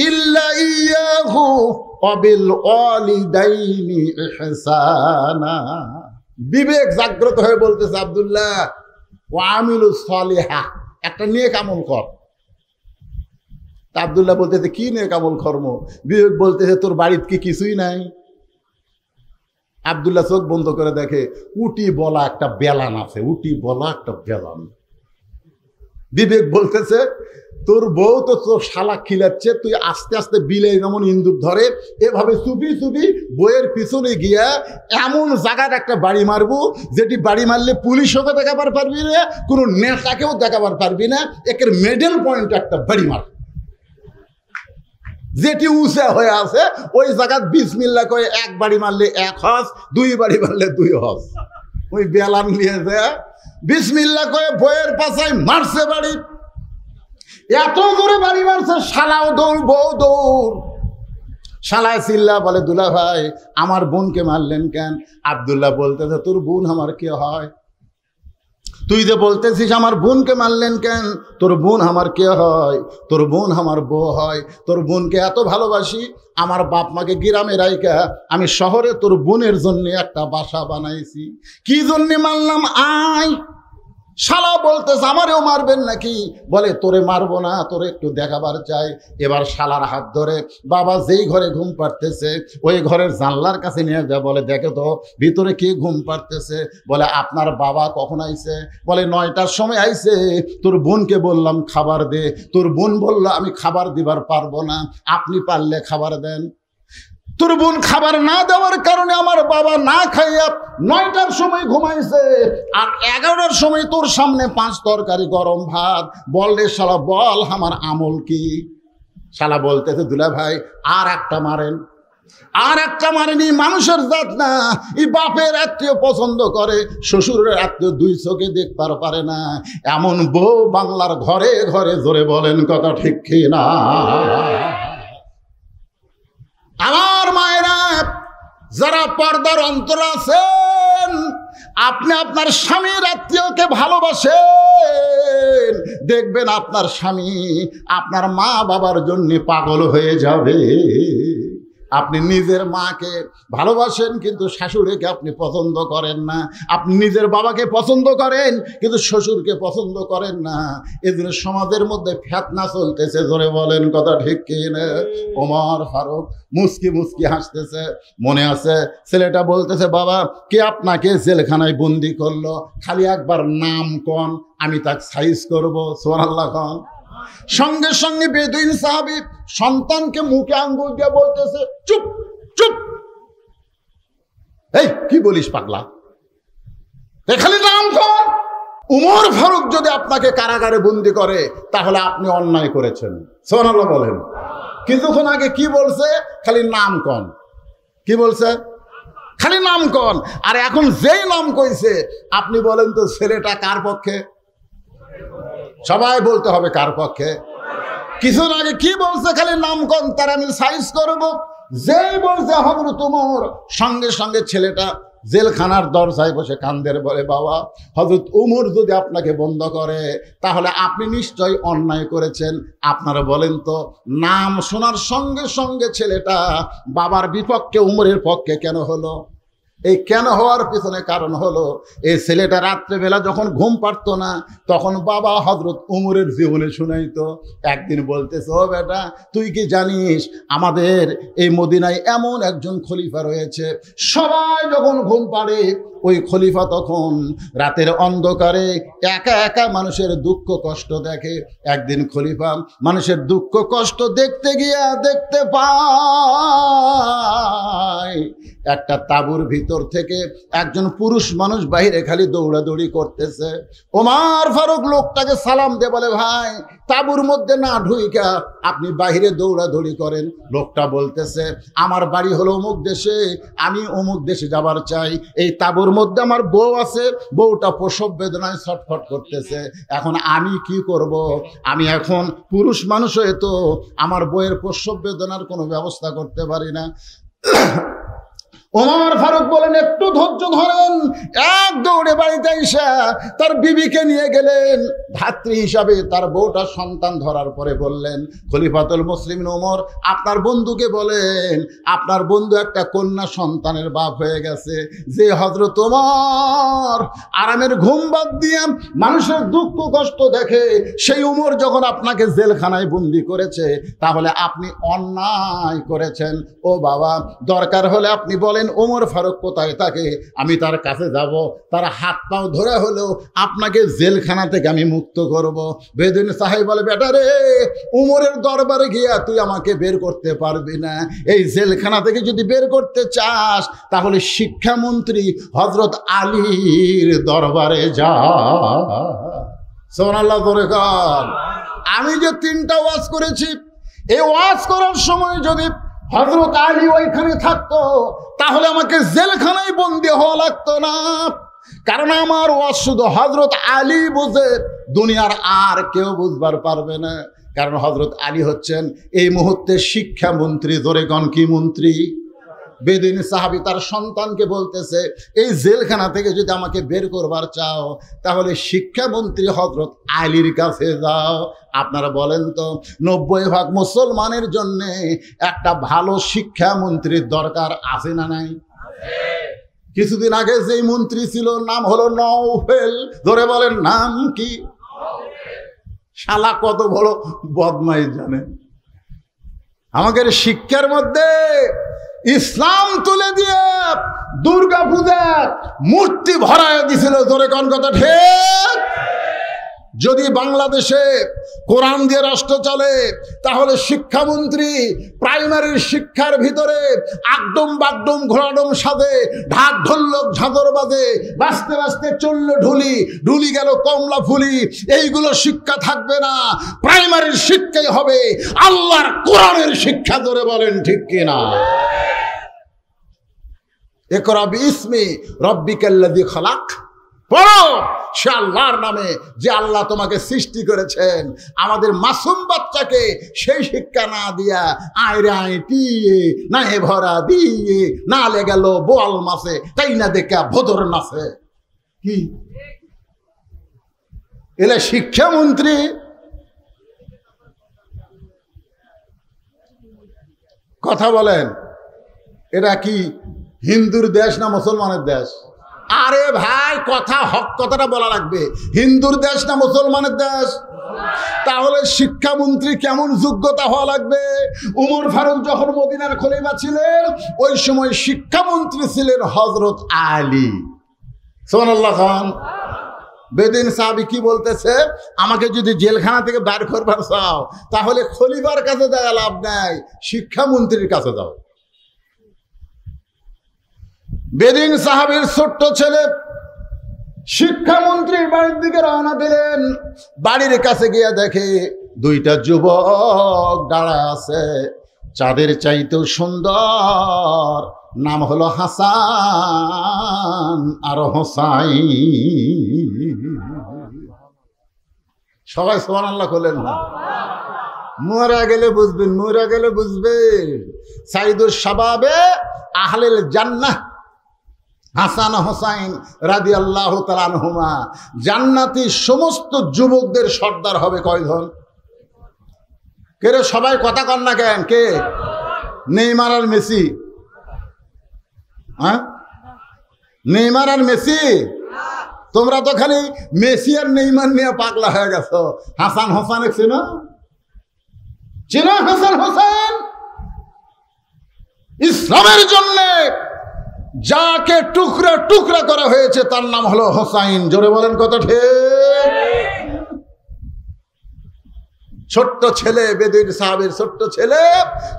ইল্লা ইয়্যাহু ওয়া বিল ওয়ালিদাইনি ইহসানা। বিবেক জাগ্রত হয়ে বলতেছে, আব্দুল্লাহ, ওয়া আমিলুস সালিহা, একটা নেক আমল কর। আব্দুল্লাহ বলতেছে, কি নেক আমল কর্ম? বিবেক বলতেছে, তোর বাড়িতে কি কিছুই নাই? আব্দুল্লাহ চোখ বন্ধ করে দেখে উটি বলা একটা বেলান আছে, উটি বলা একটা বেলান। বিবেক বলতেছে, তোর বউ তো তোর শালা খিলাচ্ছে, তুই আস্তে আস্তে বিলে যেমন ইন্দুর ধরে এভাবে চুপি চুপি বইয়ের পিছনে গিয়া এমন জায়গার একটা বাড়ি মারবো, যেটি বাড়ি মারলে পুলিশকে দেখাবার পারবি না, কোনো নেতাকেও দেখাবার পারবি না। একের মিডল পয়েন্ট একটা বাড়ি মার, যেটি উঁচা হয়ে আছে ওই জায়গা বিসমিল্লাহ করে 1 বাড়ি মারলে 1 হজ, 2 বাড়ি মারলে 2 হজ। ওই বেলান নিয়ে যায় বিসমিল্লাহ করে বইয়ের পাশায় মারছে বাড়ি। এত জোরে বাড়ি মারছে, শালাও দৌড়, বউ দৌড়। শালায় চিল্লা বলে, দুলা ভাই আমার বোনকে মারলেন কেন? আব্দুল্লাহ বলতেছে, তোর বোন আমার কে হয়? তুই যে বলতেছিস আমার বোনকে মারলেন কেন? তোর বোন আমার কে হয়? তোর বোন আমার বউ হয়। তোর বোনকে এত ভালোবাসি, আমার বাপ মাকে গ্রামে রাইকা আমি শহরে তোর বোনের জন্য একটা বাসা বানাইছি। কি জন্যে মারলাম? আয়। শালা বলতেছে, আমারেও মারবেন নাকি? বলে, তোরে মারবো না, তোরে একটু দেখাবার চাই। এবার শালার হাত ধরে বাবা যেই ঘরে ঘুম পাড়তেছে ওই ঘরের জানলার কাছে নিয়ে যা, বলে, দেখে তো ভিতরে কে ঘুম পাড়তেছে। বলে, আপনার বাবা কখন আইছে? বলে, 9টার সময় আইছে। তোর বোনকে বললাম খাবার দে, তোর বোন বলল আমি খাবার দিবার পারবো না, আপনি পারলে খাবার দেন। তোর বোন খাবার না দেওয়ার কারণে আমার বাবা না খাইয়া 9টার সময় ঘুমাইছে, আর 11টার সময় তোর সামনে 5 তরকারি গরম ভাত। বল রে শালা, বল আমার আমল কি? শালা বলতেছে, দুলা ভাই আর একটা মারেন। আর একটা মারেনি, মানুষের জাত না। এই বাপের আত্মীয় পছন্দ করে, শ্বশুরের আত্মীয় 2 চোখে দেখবার পারে না। এমন বউ বাংলার ঘরে ঘরে, জোরে বলেন কথা ঠিক কি না? আমার মায়েরা যারা পর্দার অন্তর আছেন, আপনি আপনার স্বামীর আত্মীয়কে ভালোবাসেন, দেখবেন আপনার স্বামী আপনার মা বাবার জন্য পাগল হয়ে যাবে। আপনি নিজের মাকে ভালোবাসেন কিন্তু শাশুড়িকে আপনি পছন্দ করেন না। আপনি নিজের বাবাকে পছন্দ করেন কিন্তু শ্বশুরকে পছন্দ করেন না। এজন্য সমাজের মধ্যে ফিতনা চলতেছে। জোরে বলেন কথা ঠিক কি না? ওমর ফারুক মুস্কি মুস্কি হাসতেছে। মনে আছে ছেলেটা বলতেছে, বাবা কে আপনাকে জেলখানায় বন্দি করলো? খালি একবার নাম কোন, আমি তাকে সাইজ করবো। সুবহানাল্লাহ খান। সঙ্গে সঙ্গে বেদুইন সাহাবী সন্তানকে মুখে আঙ্গুল দিয়ে বলতেছে, চুপ চুপ, এই কি বলিস পাগলা, এখানে নাম কর। উমর ফারুক যদি আপনাকে কারাগারে বন্দি করে তাহলে আপনি অন্যায় করেছেন। সুবহানাল্লাহ বলেন। কিছুক্ষণ আগে কি বলছে? খালি নাম কন। কি বলছে? খালি নাম কন। আর এখন যেই নাম কইছে আপনি বলেন তো ছেলেটা কার পক্ষে? সবাই বলতে হবে কার পক্ষে। কিছুক্ষণ আগে কি বলছে? খালি নাম কন, তার আমি সাইজ করব। যেই বলছে হযরত ওমর, সঙ্গে সঙ্গে ছেলেটা জেলখানার দরজায় বসে কান্দের, বলে বাবা, হযরত ওমর যদি আপনাকে বন্ধ করে তাহলে আপনি নিশ্চয়ই অন্যায় করেছেন। আপনারা বলেন তো, নাম শোনার সঙ্গে সঙ্গে ছেলেটা বাবার বিপক্ষে ওমরের পক্ষে কেন হলো? এই কেন হওয়ার পিছনে কারণ হলো, এই ছেলেটা রাত্রেবেলা যখন ঘুম পারতো না তখন বাবা হযরত ওমরের জীবনে শুনাইতো। একদিন বলতেছে, ও বেটা, তুই কি জানিস আমাদের এই মদিনায় এমন একজন খলিফা রয়েছে, সবাই যখন ঘুম পাড়ে ওই খলিফা তখন রাতের অন্ধকারে একা একা মানুষের দুঃখ কষ্ট দেখে। একদিন খলিফা মানুষের দুঃখ কষ্ট দেখতে গিয়া দেখতে পায় একটা তাঁবুর ভিতর থেকে একজন পুরুষ মানুষ বাইরে খালি দৌড়াদৌড়ি করতেছে। ওমর ফারুক লোকটাকে সালাম দিয়ে বলে, ভাই, তাঁবুর মধ্যে না ঢুইকা আপনি বাইরে দৌড়াদৌড়ি করেন। লোকটা বলতেছে, আমার বাড়ি হলো অমুক দেশে, আমি অমুক দেশে যাবার চাই। এই তাঁবুর মধ্যে আমার বউ আছে, বউটা প্রসব বেদনায় ছটফট করতেছে। এখন আমি কি করব? আমি এখন পুরুষ মানুষ হয়ে তো আমার বউয়ের প্রসব বেদনার কোনো ব্যবস্থা করতে পারি না। ওমর ফারুক বলেন, একটু ধৈর্য ধরেন। এক দৌড়ে বাড়িতে এসে তার বিবিকে নিয়ে গেলেন। ধাত্রী হিসাবে তার বউটা সন্তান ধরার পরে বললেন, খলিফাতুল মুসলিমিন ওমর, আপনার বন্ধুকে বলেন আপনার বন্ধু একটা কন্যা সন্তানের বাপ হয়ে গেছে। যে হযরত ওমর আরামের ঘুম বাদ দিয়ে মানুষের দুঃখ কষ্ট দেখে, সেই ওমর যখন আপনাকে জেলখানায় বন্দি করেছে তাহলে আপনি অন্যায় করেছেন। ও বাবা, দরকার হলে আপনি বলেন ওমর ফারুক কোথায় থাকে, আমি তার কাছে যাব, তার হাত পাও ধরে হলেও আপনাকে জেলখানা থেকে আমি মুক্ত করব। বেদুইন সাহেব বলে, বেটা রে, উমরের দরবারে গিয়া তুই আমাকে বের করতে পারবি না। এই জেলখানা থেকে যদি বের করতে চাস তাহলে শিক্ষামন্ত্রী হযরত আলীর দরবারে যা। সুবহানাল্লাহ বলে কর। আমি যে 3টা ওয়াজ করেছি, এই ওয়াজ করার সময় যদি হযরত আলী ওইখানে থাকতো তাহলে আমাকে জেলখানায় বন্দি হওয়া লাগতো না। কারণ আমার ওয়াজ শুধু হযরত আলী বুঝে, দুনিয়ার আর কেউ বুঝবার পারবে না। কারণ হযরত আলী হচ্ছেন এই মুহূর্তে শিক্ষামন্ত্রী। ধরে গণ কি মন্ত্রী? বেদুইন সাহাবী তার সন্তানকে বলতেছে, এই জেলখানা থেকে যদি আমাকে বের করবার চাও তাহলে শিক্ষামন্ত্রী হযরত আলীর কাছে যাও। আপনারা বলেন তো, 90% মুসলমানের জন্য একটা ভালো শিক্ষামন্ত্রীর দরকার আছে না নাই? কিছুদিন আগে যেই মন্ত্রী ছিল নাম হলো নওফেল। ধরে বলেন নাম কি? শালা কত বড় বদমাইশ জানেন। আমাদের শিক্ষার মধ্যে ইসলাম তুলে দিয়ে দুর্গা পূজার মূর্তি ভরায় দিছিল। ধরে কোন কথা ঠিক? যদি বাংলাদেশে কোরআন দিয়ে রাষ্ট্র চলে তাহলে শিক্ষামন্ত্রী প্রাইমারির শিক্ষার ভিতরে আগডম বাগডম ঘোড়াডম সাজে, ঢাক ঢোলক ঝাঁঝর বাজে, বাজতে বাজতে চলল ঢুলি, ঢুলি গেল কমলা ফুলি, এইগুলো শিক্ষা থাকবে না। প্রাইমারির শিক্ষাই হবে আল্লাহর কোরআনের শিক্ষা। ধরে বলেন ঠিক কিনা? ইকরা বিইসমি রাব্বিকাল্লাযী খালাক। পড়ো সে আল্লাহর নামে যে আল্লাহ তোমাকে সৃষ্টি করেছেন। আমাদের মাসুম বাচ্চাকে সেই শিক্ষা না দিয়া আয়রে আইটিয়ে না হে ভরা দিয়ে না লে গেল বোয়াল মাসে তাই না দেখা ভোদর নাচে। কি এলে শিক্ষামন্ত্রী? কথা বলেন, এটা কি হিন্দুর দেশ না মুসলমানের দেশ? আরে ভাই, কথা হক কথাটা বলা লাগবে। হিন্দুর দেশ না মুসলমানের দেশ? তাহলে শিক্ষামন্ত্রী কেমন যোগ্যতা হওয়া লাগবে? উমর ফারুক যখন মদিনার খলিফা ছিলেন ওই সময় শিক্ষামন্ত্রী ছিলেন হযরত আলী। সুবহানাল্লাহ খান। বেদিন সাহাবী কি বলতেছে, আমাকে যদি জেলখানা থেকে বের করবার চাও তাহলে খলিফার কাছে যাওয়া লাভ নাই, শিক্ষামন্ত্রীর কাছে যাও। বেদিন সাহাবীর ছোট্ট ছেলে শিক্ষামন্ত্রীর বাড়ির দিকে রওনা দিলেন। বাড়ির কাছে গিয়ে দেখে দুইটা যুবক দাঁড়ায় আছে, চাঁদের চাইতেও সুন্দর, নাম হলো হাসান আর হোসাইন। সবাই সুবহানাল্লাহ বলেন না? মরা গেলে বুঝবেন, মরা গেলে বুঝবেন। সাইদুল শাবাবে আহলেল জান্নাহ হাসান হোসাইন রাদিয়াল্লাহু তাআলা আনহুমা, জান্নাতি সমস্ত যুবকদের সর্দার হবে কয়জন? কে রে, সবাই কথা কন না কেন? কে? নেইমার আর মেসি? হ্যাঁ, নেইমার আর মেসি? তোমরা তো খালি মেসি আর নেইমার নিয়ে পাগলা হয়ে গেছো। হাসান হোসেন চিনো? চিনো হাসান হোসেন? ইসলামের জন্য যাকে টুকরা টুকরা করা হয়েছে তার নাম হলো হোসাইন। জোরে বলেন কত ঠিক? ছোট্ট ছেলে, বেদুইন সাহাবের ছোট্ট ছেলে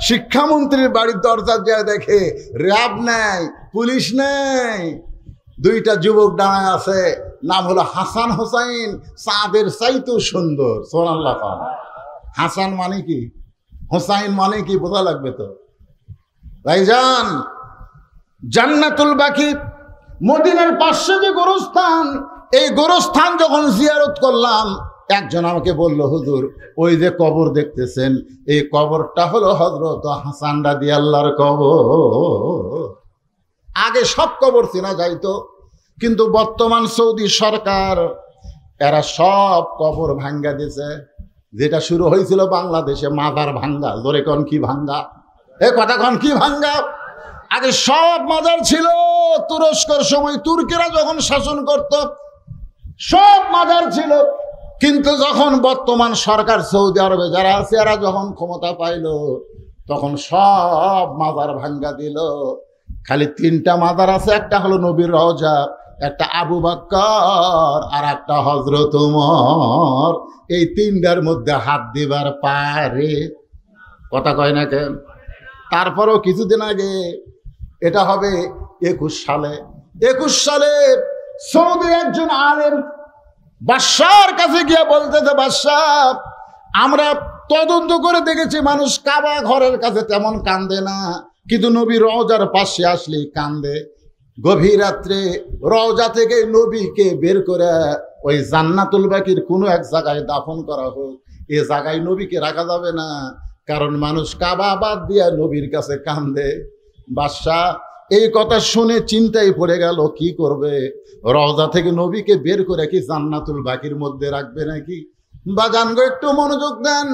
শিক্ষামন্ত্রীর বাড়ির দরজা যায় দেখে র্যাব নেই, পুলিশ নেই, দুইটা যুবক দাঁড়ায় আছে, নাম হলো হাসান হোসাইন, চাঁদের চাইতেও সুন্দর। সুবহানাল্লাহ। হাসান মানে কি, হোসাইন মানে কি বোঝা লাগবে তো। ভাইজান, জান্নাতুল বাকি মদিনার পাশে যে গোরস্থান, এই গোরস্থান যখন জিয়ারত করলাম, একজন আমাকে বলল, হুজুর ওই যে কবর দেখতেছেন, এই কবরটা হলো হযরত হাসান রাদিয়াল্লাহর কবর। আগে সব কবর চেনা যাইতো, কিন্তু বর্তমান সৌদি সরকার এরা সব কবর ভাঙ্গা দিয়েছে। যেটা শুরু হয়েছিল বাংলাদেশে মাজার ভাঙ্গা, জোরে কন কি ভাঙ্গা, এ কথা কন কি ভাঙ্গা। আগে সব মাজার ছিল, তুরস্কর সময় তুর্কিরা যখন শাসন করত সব মাজার ছিল, কিন্তু যখন বর্তমান সরকার সৌদি আরবে যারা আছে এরা যখন ক্ষমতা পাইল তখন সব মাজার ভাঙ্গা দিল। খালি তিনটা মাজার আছে, একটা হলো নবীর রওজা, একটা আবু বকর আর একটা হযরত ওমর। এই তিনটার মধ্যে হাত দিবার পারে, কথা কয় না কেন? তারপরও কিছুদিন আগে, এটা হবে 21 সালে সৌদি একজন আলেম বাদশার কাছে গিয়ে বলতেছে, বাদশাহ আমরা তদন্ত করে দেখেছি মানুষ কাবা ঘরের কাছে তেমন কান্দে না, কিন্তু নবী রওজার পাশে আসলে কান্দে। গভীর রাত্রে রওজা থেকে নবীকে বের করে ওই জান্নাতুল বাকির কোনো এক জায়গায় দাফন করা হোক। এ জায়গায় নবীকে রাখা যাবে না, কারণ মানুষ কাবা বাদ দিয়া নবীর কাছে কান্দে। বাদশাহ এই কথা শুনে চিন্তায় পড়ে গেল, কি করবে? রওজা থেকে নবীকে বের করে কি জান্নাতুল বাকির মধ্যে রাখবে নাকি? বাজান গো, একটু মনোযোগ দেন।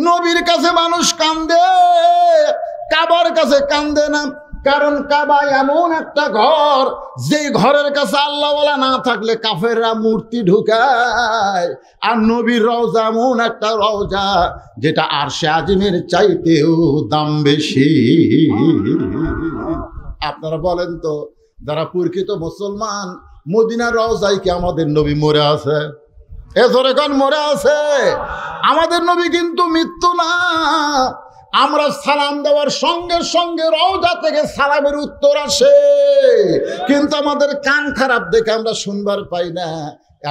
নবীর কাছে মানুষ কান্দে, কাবার কাছে কান্দে না, কারণ কাবা এমন একটা ঘর যে ঘরের কাছে আল্লাহওয়ালা না থাকলে কাফেররা মূর্তি ঢুকায়। আর নবীর রওজা এমন একটা রওজা যেটা আরশে আজিমের চাইতেও দাম বেশি। আপনারা বলেন তো, যারা প্রকৃত মুসলমান, মদিনার রওজায় কি আমাদের নবী মরে আছে? এ ধরে কোন মরে আছে? আমাদের নবী কিন্তু মৃত্যু না। আমরা সালাম দেওয়ার সঙ্গে সঙ্গে রওজা থেকে সালামের উত্তর আসে, কিন্তু আমাদের কান খারাপ দেখে আমরা শুনবার পাই না।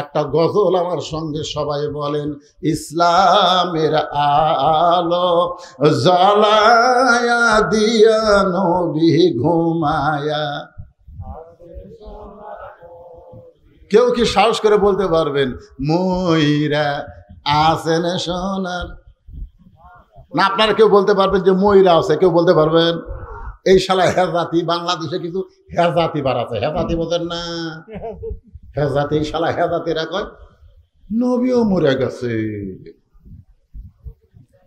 একটা গজল আমার সঙ্গে সবাই বলেন, ইসলামের আলো জ্বালায়া দিয়া নবী ঘুমায়া। কেউ কি সাহস করে বলতে পারবেন ময়রা আসেন সোনার? না, আপনারা কেউ বলতে পারবেন যে ময়রা আছে? কেউ বলতে পারবেন? এই শালা হেজাতি, বাংলাদেশে কিছু হেজাতি বার আছে, হেজাতি বোঝেন না? হেজাতি, এই শালা হেজাতিরা কয় নবীও মরে গেছে।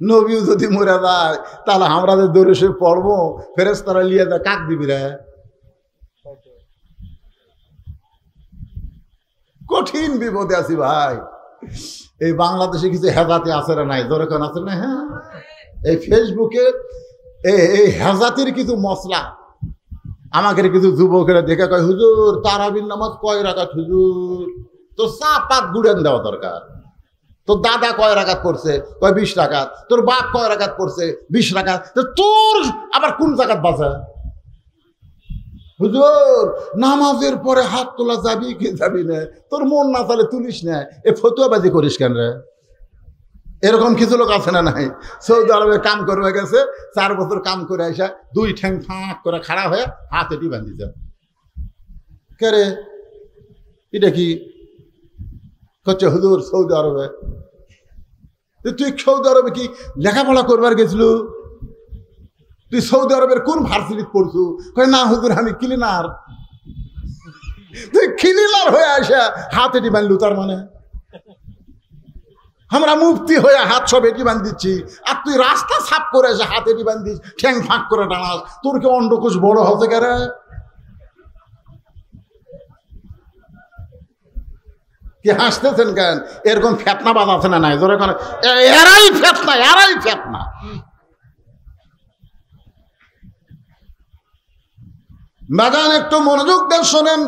নবীও যদি মরে যায় তাহলে আমরা যে দৌড়ে সে পড়বো, ফেরেশতারা লিয়ে যায়, কাক দিবি রে? কঠিন বিপদে আছি ভাই। এই বাংলাদেশে কিছু হেজাতি আছে না নাই? দরকার আছে না? হ্যাঁ, এই ফেসবুকে এই হেজাতির কিছু মশলা আমাকে কিছু যুবকেরা দেখে কয়, হুজুর তারাবির নামাজ কয় রাকাত হুজুর? তো চাপাত গুড়েন দেওয়া দরকার। তোর দাদা কয় রাকাত পড়ছে, কয় 20 রাকাত। তোর বাপ কয় রাকাত পড়ছে, 20 রাকাত। তো তোর আবার কোন জাকাত বাঁচা? হুজুর নামাজের পরে হাত তোলা যাবি কি যাবি না, তোর মন না তাহলে তুলিস না, এ ফতুয়াবাজি করিস কেন রে? এরকম কিছু লোক আছে না নাই? সৌদি আরবে কাম করবে গেছে, 4 বছর কাম করে আসা 2 ঠ্যাং ফাঁক করে খাড়া হয়ে হাত এটি বাঁধিছে। কে রে এটা কি করছে? হুজুর সৌদি আরবে। তুই সৌদি আরবে কি লেখাপড়া করবার গেছিল? তুই সৌদি আরবের কোন ভার্সিটি পড়ছু? কয় না হুজুর আমি ক্লিনার। তুই ক্লিনার হয়ে আসা হাত এটি বাঁধলু, তার মানে আমরা মুফতি হয়ে হাত সব এটি বাঁধিচ্ছি, আর তুই রাস্তা সাফ করে এসে হাত এটি বাঁধিস, ঠ্যাং ফাঁক করে টানাস। তোর কি অন্ডকোষ বড় হতে গেলে? কি হাসতেছেন কেন? এরকম ফেতনা বাদ আছে না নাই? জোরে করে এরাই ফেতনা, এরাই ফেতনা। বাগান একটু মনোযোগ দিয়ে শোনেন।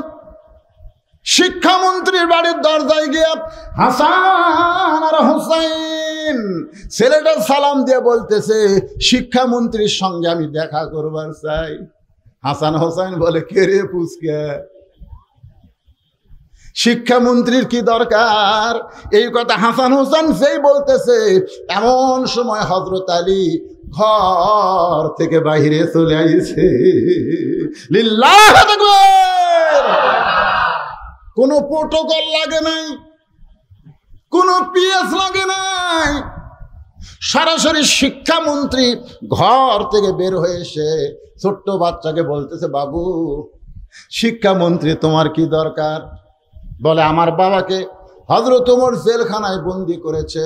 শিক্ষামন্ত্রীর বাড়ির দরজায় গিয়ে হাসান আর হুসাইন ছেলেটা সালাম দিয়ে বলতেছে, শিক্ষামন্ত্রীর সঙ্গে আমি দেখা করবার চাই। হাসান হোসাইন বলে, কে রে পুচকে, শিক্ষামন্ত্রীর কি দরকার? এই কথা হাসান হোসেন সেই বলতেছে, এমন সময় হযরত আলী ঘর থেকে বাইরে চলে আইছে। লিল্লাহু আকবার। কোনো প্রোটোকল লাগে নাই, কোনো পিএস লাগে নাই, সরাসরি শিক্ষামন্ত্রী ঘর থেকে বের হয়ে এসে ছোট্ট বাচ্চাকে বলতেছে, বাবু শিক্ষামন্ত্রী তোমার কি দরকার? বলে, আমার বাবাকে হযরত ওমর জেলখানায় বন্দি করেছে।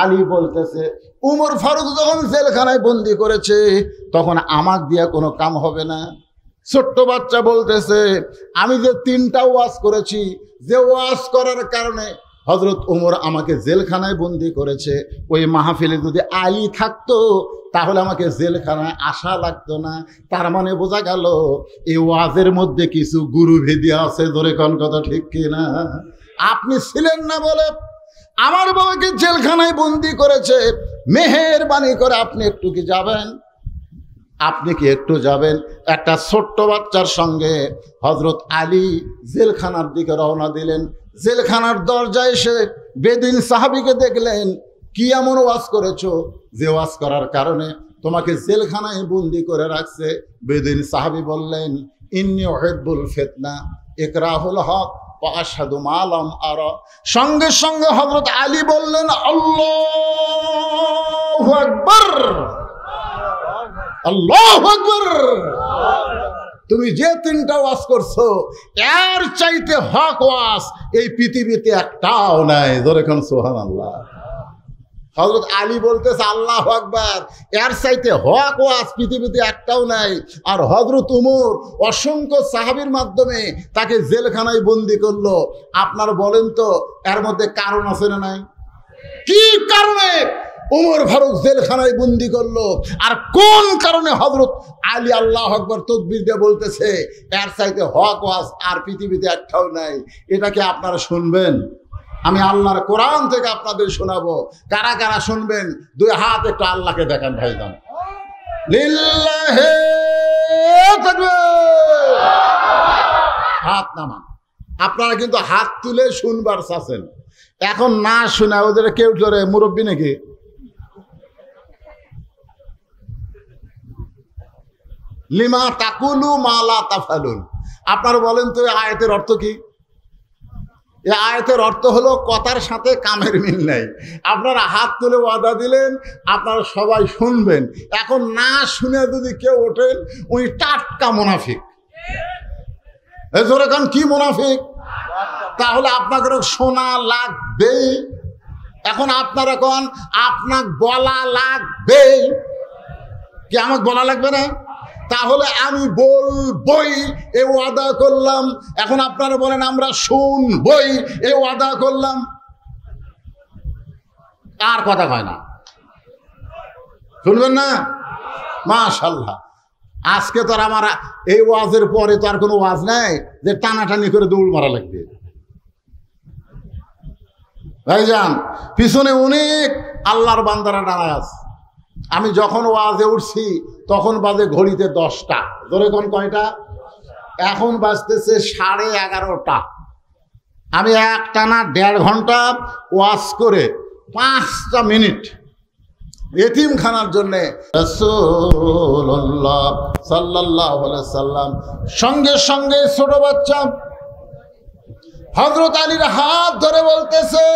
আলী বলতেছে, উমর ফারুক যখন জেলখানায় বন্দি করেছে তখন আমাক দিয়া কোনো কাম হবে না। ছোট্ট বাচ্চা বলতেছে, আমি যে 3টা ওয়াজ করেছি, যে ওয়াজ করার কারণে হযরত ওমর আমাকে জেলখানায় বন্দি করেছে, ওই মাহফিলে যদি আলী থাকতো তাহলে আমাকে জেলখানায় আসা লাগতো না। তার মানে বোঝা গেল এই ওয়াজের মধ্যে কিছু গুরুভেদি আছে। ধরে কোন কথা ঠিক কিনা? আপনি ছিলেন না বলে আমার বাবাকে জেলখানায় বন্দি করেছে, মেহেরবানি করে আপনি একটু কি যাবেন? আপনি কি একটু যাবেন? একটা ছোট্ট বাচ্চার সঙ্গে হযরত আলী জেলখানার দিকে রওনা দিলেন। জেলখানার দরজায় এসে বেদিন সাহাবীকে দেখলেন, কি এমন ওয়াজ করেছো যে ওয়াজ করার কারণে তোমাকে জেলখানায় বন্দি করে রাখছে? বেদিন সাহাবী বললেন, ইন্নী উহিব্বুল ফিতনা ইকরাহুল হক ওয়া আশহাদু মা লাম আরা। সঙ্গে সঙ্গে হযরত আলী বললেন, আল্লাহু আকবার, আল্লাহু আকবার। তুমি যে 3টা ওয়াজ করছো এর চাইতে হক ওয়াজ এই পৃথিবীতে একটাও নাই। ধরে কোন সুবহানাল্লাহ। হযরত আলী বলতেছে, আল্লাহু আকবার, এর চাইতে হক ওয়াজ পৃথিবীতে একটাও নাই। আর হযরত ওমর অসংখ্য সাহাবীর মাধ্যমে তাকে জেলখানায় বন্দি করলো। আপনারা বলেন তো এর মধ্যে কারণ আছে না নাই? কি কারণে ওমর ফারুক জেলখানায় বন্দি করলো, আর কোন কারণে হযরত আলী আল্লাহু আকবার তাকবীর দিয়ে বলতেছে এর চাইতে হক ওয়াজ আর পৃথিবীতে একটাও নাই? এটাকে আপনারা শুনবেন? আমি আল্লাহর কোরআন থেকে আপনাদের শোনাবো। কারা কারা শুনবেন? 2 হাত একটু আল্লাহকে দেখান ভাইজান। লিল্লাহি তাকবীর। হাত নামান। আপনারা কিন্তু হাত তুলে শুনবার চাচ্ছেন, এখন না শোনা ওদের কেউ ধরে মুরব্বী নাকি? লিমা তাকুলু মা লা তাফালুন। আপনারা বলেন তো এই আয়াতের অর্থ কি? এই আয়াতের অর্থ হলো কথার সাথে কামের মিল নাই। আপনারা হাত তুলে ওয়াদা দিলেন আপনারা সবাই শুনবেন, এখন না শুনে যদি কেউ ওঠেন ওই টাটকা মুনাফিক। এজোরে কান কি মুনাফিক? তাহলে আপনাদের শোনা লাগবে। এখন আপনারা কোন আপনাকে বলা লাগবে কি? আমাকে বলা লাগবে না? তাহলে আমি বলবই এ ওয়াদা করলাম। এখন আপনারা বলেন আমরা শুনবই এ ওয়াদা করলাম। আর কথা কয় না, শুনবেন না? মাশাআল্লাহ। আজকে তো আর আমার এই ওয়াজের পরে তো আর কোনো ওয়াজ নাই যে টানাটানি করে দৌড় মারা লাগবে। ভাইজান, পিছনে অনেক আল্লাহর বান্দারা দাঁড়ায় আছে। আমি যখন ওয়াজে উঠছি তখন বাজে ঘড়িতে 10টা। ধরে কোন কয়টা? এখন বাজতেছে 11:30। আমি একটানা 1.5 ঘন্টা ওয়াজ করে 5টা মিনিট এতিমখানার জন্যে রাসূলুল্লাহ সাল্লাল্লাহু আলাইহি সাল্লাম সঙ্গে সঙ্গে ছোট বাচ্চা হযরত আলীর হাত ধরে বলতেছে,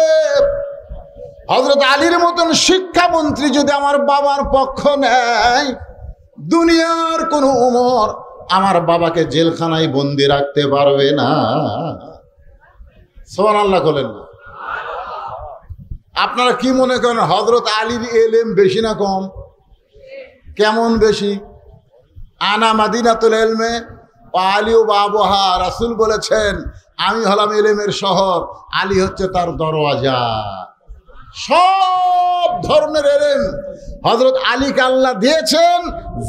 হযরত আলীর মতন শিক্ষামন্ত্রী যদি আমার বাবার পক্ষ নেয়, দুনিয়ার কোন ওমর আমার বাবাকে জেলখানায় বন্দি রাখতে পারবে না। সুবহানাল্লাহ বলেন না। আপনারা কি মনে করেন হযরত আলীর ইলম বেশি না কম? কেমন বেশি? আনা মাদিনাতুল ইলমে ওয়া আলী বাবুহা। রাসূল বলেছেন আমি হলাম ইলমের শহর, আলী হচ্ছে তার দরওয়াজা। সব ধরনের ইলম হযরত আলীকে আল্লাহ দিয়েছেন,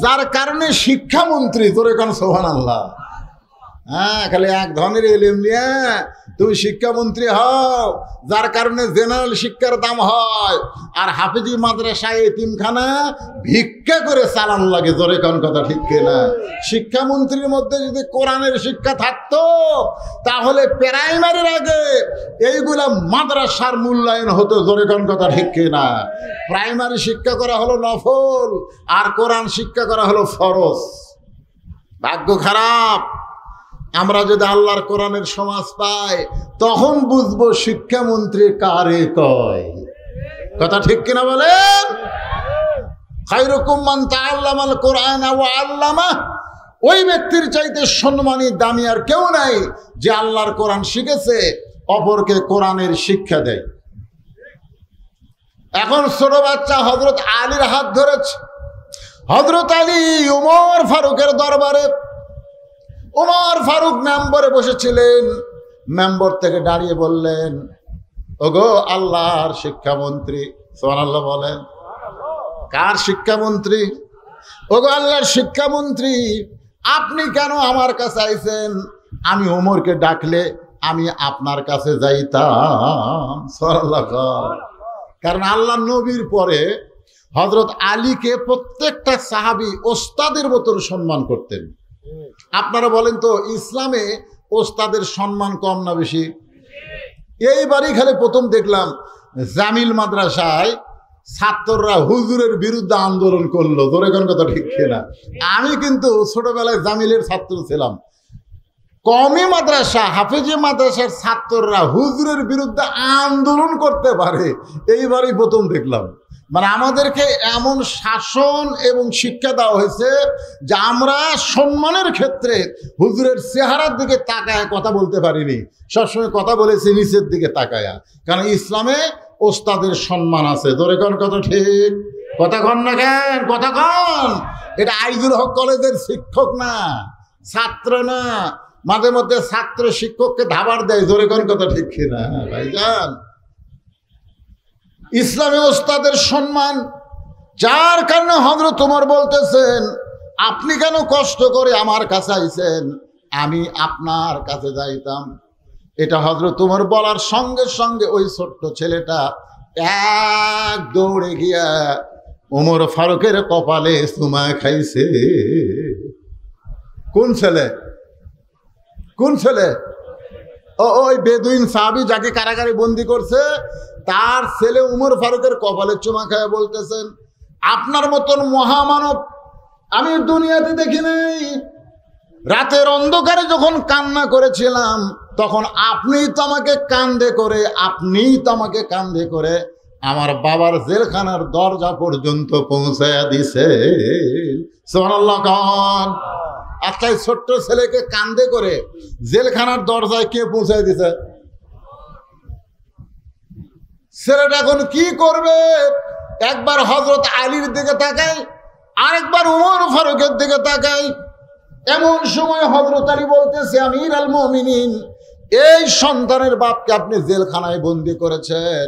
যার কারণে শিক্ষামন্ত্রী। তোরে কোন সুবহানাল্লাহ। হ্যাঁ, খালি এক ধরনের ইলম নিয়ে তুমি শিক্ষামন্ত্রী হও, যার কারণে জেনারেল শিক্ষার দাম হয়, আর হাফেজি মাদ্রাসায় এতিমখানা ভিক্ষা করে চালান লাগে। জোরে কোন কথা ঠিক কিনা? শিক্ষামন্ত্রীর মধ্যে যদি কোরআনের শিক্ষা থাকতো তাহলে প্রাইমারির আগে এইগুলা মাদ্রাসার মূল্যায়ন হতো। জোরে কোন কথা ঠিক কিনা? প্রাইমারি শিক্ষা করা হলো নফল, আর কোরআন শিক্ষা করা হলো ফরজ। ভাগ্য খারাপ। আমরা যদি আল্লাহর কোরআনের সমাজ পাই তখন বুঝবো শিক্ষামন্ত্রী কারে কয়। কথা ঠিক কিনা বলেন? খায়রুকুম মান তাআল্লামাল কোরআন ওয়া আল্লামা। ওই ব্যক্তির চাইতে সম্মানী দামি আর কেউ নাই যে আল্লাহর কোরআন শিখেছে, অপরকে কোরআনের শিক্ষা দেয়। এখন ছোট বাচ্চা হযরত আলীর হাত ধরেছে। হযরত আলী ওমর ফারুকের দরবারে, ওমর ফারুক মেম্বরে বসেছিলেন। মেম্বর থেকে দাঁড়িয়ে বললেন, ওগো আল্লাহর শিক্ষামন্ত্রী। সুবহানাল্লাহ বলেন। কার শিক্ষামন্ত্রী? ওগো আল্লাহর শিক্ষামন্ত্রী, আপনি কেন আমার কাছে আইছেন? আমি ওমরকে ডাকলে আমি আপনার কাছে যাইতাম। সুবহানাল্লাহ। কারণ আল্লাহ নবীর পরে হযরত আলীকে প্রত্যেকটা সাহাবী ওস্তাদের মতো সম্মান করতেন। আপনারা বলেন তো, ইসলামে ওস্তাদের সম্মান কম না বেশি? এইবারই খালি প্রথম দেখলাম জামিল মাদ্রাসায় ছাত্ররা হুজুরের বিরুদ্ধে আন্দোলন করলো। ধরে কোন কথা ঠিক কিনা? আমি কিন্তু ছোটবেলায় জামিলের ছাত্র ছিলাম। কওমি মাদ্রাসা, হাফেজি মাদ্রাসার ছাত্ররা হুজুরের বিরুদ্ধে আন্দোলন করতে পারে, এইবারই প্রথম দেখলাম। মানে আমাদেরকে এমন শাসন এবং শিক্ষা দেওয়া হয়েছে যে আমরা সম্মানের ক্ষেত্রে হুজুরের চেহারার দিকে তাকায় কথা বলতে পারিনি, সবসময় কথা বলেছি নিচের দিকে তাকায়া। কারণ ইসলামে ওস্তাদের সম্মান আছে। ধরে কোন কথা ঠিক? কথা কন না কেন? কথা কন। এটা আইজুল হক কলেজের শিক্ষক না, ছাত্র না। মাঝে মধ্যে ছাত্র শিক্ষককে ধাবার দেয়। ধরে কোন কথা ঠিক কিনা ভাইজান? ইসলামে ওস্তাদের সম্মান, যার কারণে হযরত ওমর বলতেছেন আপনি কেন কষ্ট করে আমার কাছে আইছেন, আমি আপনার কাছে যাইতাম। এটা হযরত ওমর বলার সঙ্গে সঙ্গে ওই ছোট্ট ছেলেটা এক দৌড়ে গিয়া ওমর ফারুকের কপালে চুমা খাইছে। কোন ছেলে? কোন ছেলে? ওই বেদুইন সাহাবী যাকে কারাগারে বন্দি করছে, তার ছেলে উমর ফারুকের কপালে চুমা খায় বলতেছেন আপনার মতন মহামানব আমি দুনিয়াতে দেখি নাই। রাতের অন্ধকারে যখন কান্না করেছিলাম তখন আপনিই তো আমাকে কান্দে করে আমার বাবার জেলখানার দরজা পর্যন্ত পৌঁছায়া দিছে। সুবহানাল্লাহ খান। আচ্ছা, ছোট্ট ছেলেকে কান্দে করে জেলখানার দরজায় কে পৌঁছায় দিছে? ছেলেটা এখন কি করবে? একবার হযরত আলীর দিকে তাকায়, আরেকবার উমর ফারুকের দিকে তাকায়। এমন সময় হযরত আলী বলতেছে আমির আল মুমিনিন, এই সন্তানের বাপকে আপনি জেলখানায় বন্দি করেছেন।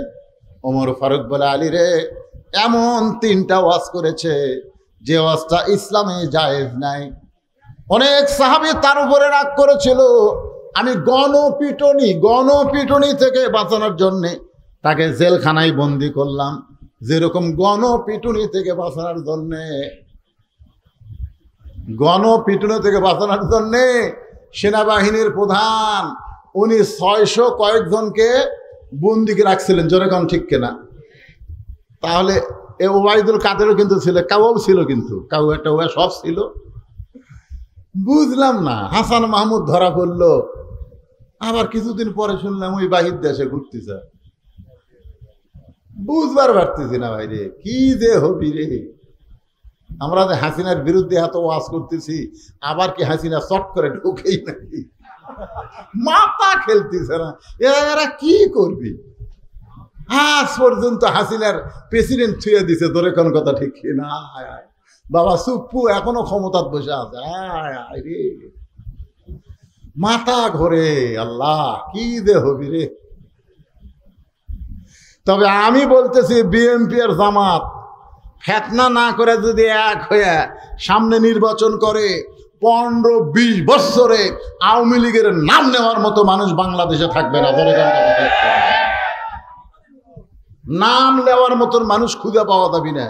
ওমর ফারুক বলে আলী রে, এমন 3টা ওয়াজ করেছে যে ওয়াজটা ইসলামে জায়েজ নাই। অনেক সাহাবী তার উপরে রাগ করেছিল। আমি গণপিটনি থেকে বাঁচানোর জন্যে তাকে জেলখানায় বন্দি করলাম। যেরকম গণপিটুনি থেকে বাঁচানোর জন্যে সেনাবাহিনীর প্রধান উনি 600 কয়েকজনকে বন্দিকে রাখছিলেন। জোরে কোন ঠিক কিনা? তাহলে এ ওবায়দুল কাদেরও কিন্তু ছিল, কাউও ছিল, কিন্তু কাউ একটা সব ছিল। বুঝলাম না, হাসান মাহমুদ ধরা পড়লো। আবার কিছুদিন পরে শুনলাম ওই বাহির দেশে ঘুরতেছে। বুঝবার পারতেছি না ভাই রে, কি যে হবি রে। আমরা যে হাসিনার বিরুদ্ধে এত ওয়াজ করতেছি, আবার কি হাসিনা চট করে ঢুকেই নাকি? মাথা খেলতেছে না, এরা কি করবি? আজ পর্যন্ত হাসিনার প্রেসিডেন্ট ছুঁয়ে দিছে, তোর কোন কথা ঠিক না? বাবা সুপ্পু এখনো ক্ষমতায় বসে আছে। রে মাথা ঘোরে, আল্লাহ কি যে হবি রে। তবে আমি বলতেছি, বিএনপি আর জামাত ফেতনা না করে যদি এক হয়ে সামনে নির্বাচন করে, 15-20 বছরে আওয়ামী লীগের নাম নেওয়ার মতো মানুষ বাংলাদেশে থাকবে না। নাম নেওয়ার মতন মানুষ খুঁজে পাওয়া যাবে না।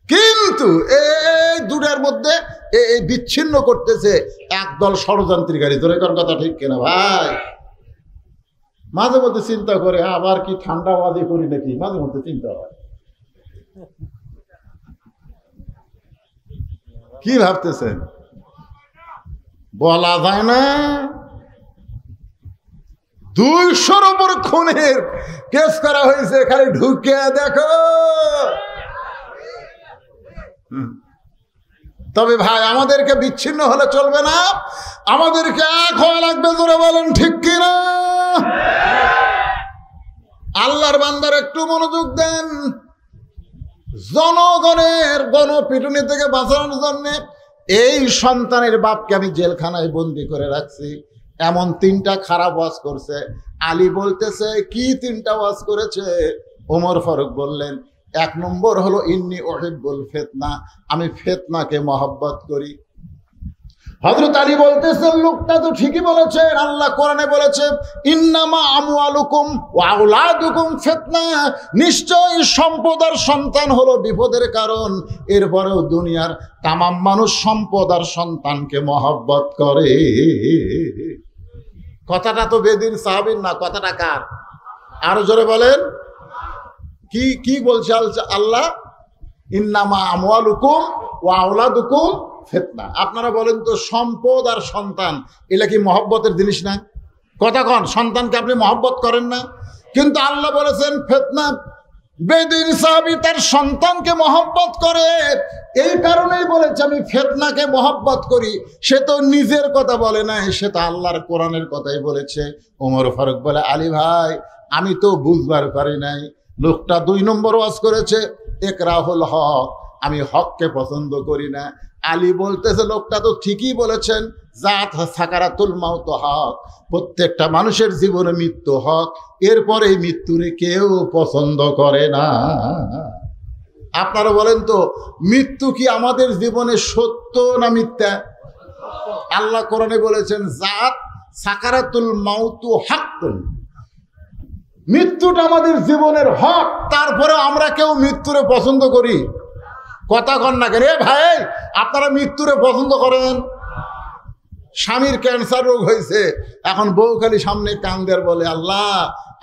কিন্তু এই দুটার মধ্যে এই বিচ্ছিন্ন করতেছে একদল ষড়যন্ত্রীকারী। তোর কোন কথা ঠিক কিনা ভাই? মাঝে মধ্যে চিন্তা করে, আবার কি ঠান্ডাবাদী করি নাকি, মাঝে মধ্যে চিন্তা হয়। কি ভাবতেছেন? বলা যায় না। 200-র উপর খুনের কেস করা হয়েছে, খালি ঢুকে দেখো। তবে ভাই আমাদেরকে বিচ্ছিন্ন হলে চলবে না, আমাদেরকে এক হওয়া লাগবে। জোরে বলেন ঠিক কিনা? আল্লাহর বান্দার একটু মনোযোগ দেন। জনগণের গণপিটুনি থেকে বাঁচানোর জন্য এই সন্তানের বাপকে আমি জেলখানায় বন্দি করে রাখছি। এমন 3টা খারাপ ওয়াজ করছে। আলী বলতেছে, কি 3টা ওয়াজ করেছে? ওমর ফারুক বললেন, 1 নম্বর হলো ইন্নী উহিব্বুল ফিতনা, আমি ফিতনাকে মহব্বত করি। হযরত আলী বলতেছেন, লোকটা তো ঠিকই বলেছে, আল্লাহ কোরআনে বলেছে ইন্নামা আমওয়ালুকুম ওয়া আওলাদুকুম ফিতনা, নিশ্চয়ই সম্পদ আর সন্তান হলো বিপদের কারণ। এরপরেও দুনিয়ার তামাম মানুষ সম্পদ আর সন্তানকে মহব্বত করে। কথাটা তো বেদিন সাহাবীর না, কথাটা কার? আরো জোরে বলেন। কি কি বলছে আল্লাহ? ইন্নামা আমওয়ালুকুম ওয়া আওলাদুকুম ফিতনা। আপনারা বলেন তো, সম্পদ আর সন্তান এগুলা কি মহব্বতের জিনিস না? কথা কন, সন্তানকে আপনি মহব্বত করেন না? কিন্তু আল্লাহ বলেছেন ফিতনা। বেদিন সাহাবী তার সন্তানকে মহব্বত করে, এই কারণেই বলেছে আমি ফিতনাকে মহব্বত করি। সে তো নিজের কথা বলে নাই, সে তো আল্লাহর কোরআনের কথাই বলেছে। ওমর ফারুক বলে, আলী ভাই আমি তো বুঝবার পারি নাই। লোকটা 2 নম্বর ওয়াজ করেছে, ইকরাহুল হক, আমি হককে পছন্দ করি না। আলী বলতেছে, লোকটা তো ঠিকই বলেছেন, জাত সাকারাতুল মাউত হক, প্রত্যেকটা মানুষের জীবনে মৃত্যু হক, এরপরে এই মৃত্যুরে কেউ পছন্দ করে না। আপনারা বলেন তো, মৃত্যু কি আমাদের জীবনে সত্য না মিথ্যা? আল্লাহ কোরআনে বলেছেন, জাত সাকারাতুল মাউতু হাক্কুন, মৃত্যুটা আমাদের জীবনের হক। তারপরে আমরা কেউ মৃত্যুরে পছন্দ করি? কথা কন না কেন? ভাই আপনারা মৃত্যুরে পছন্দ করেন? স্বামীর ক্যান্সার রোগ হয়েছে, এখন বউ খালি সামনে কান্দের বলে, আল্লাহ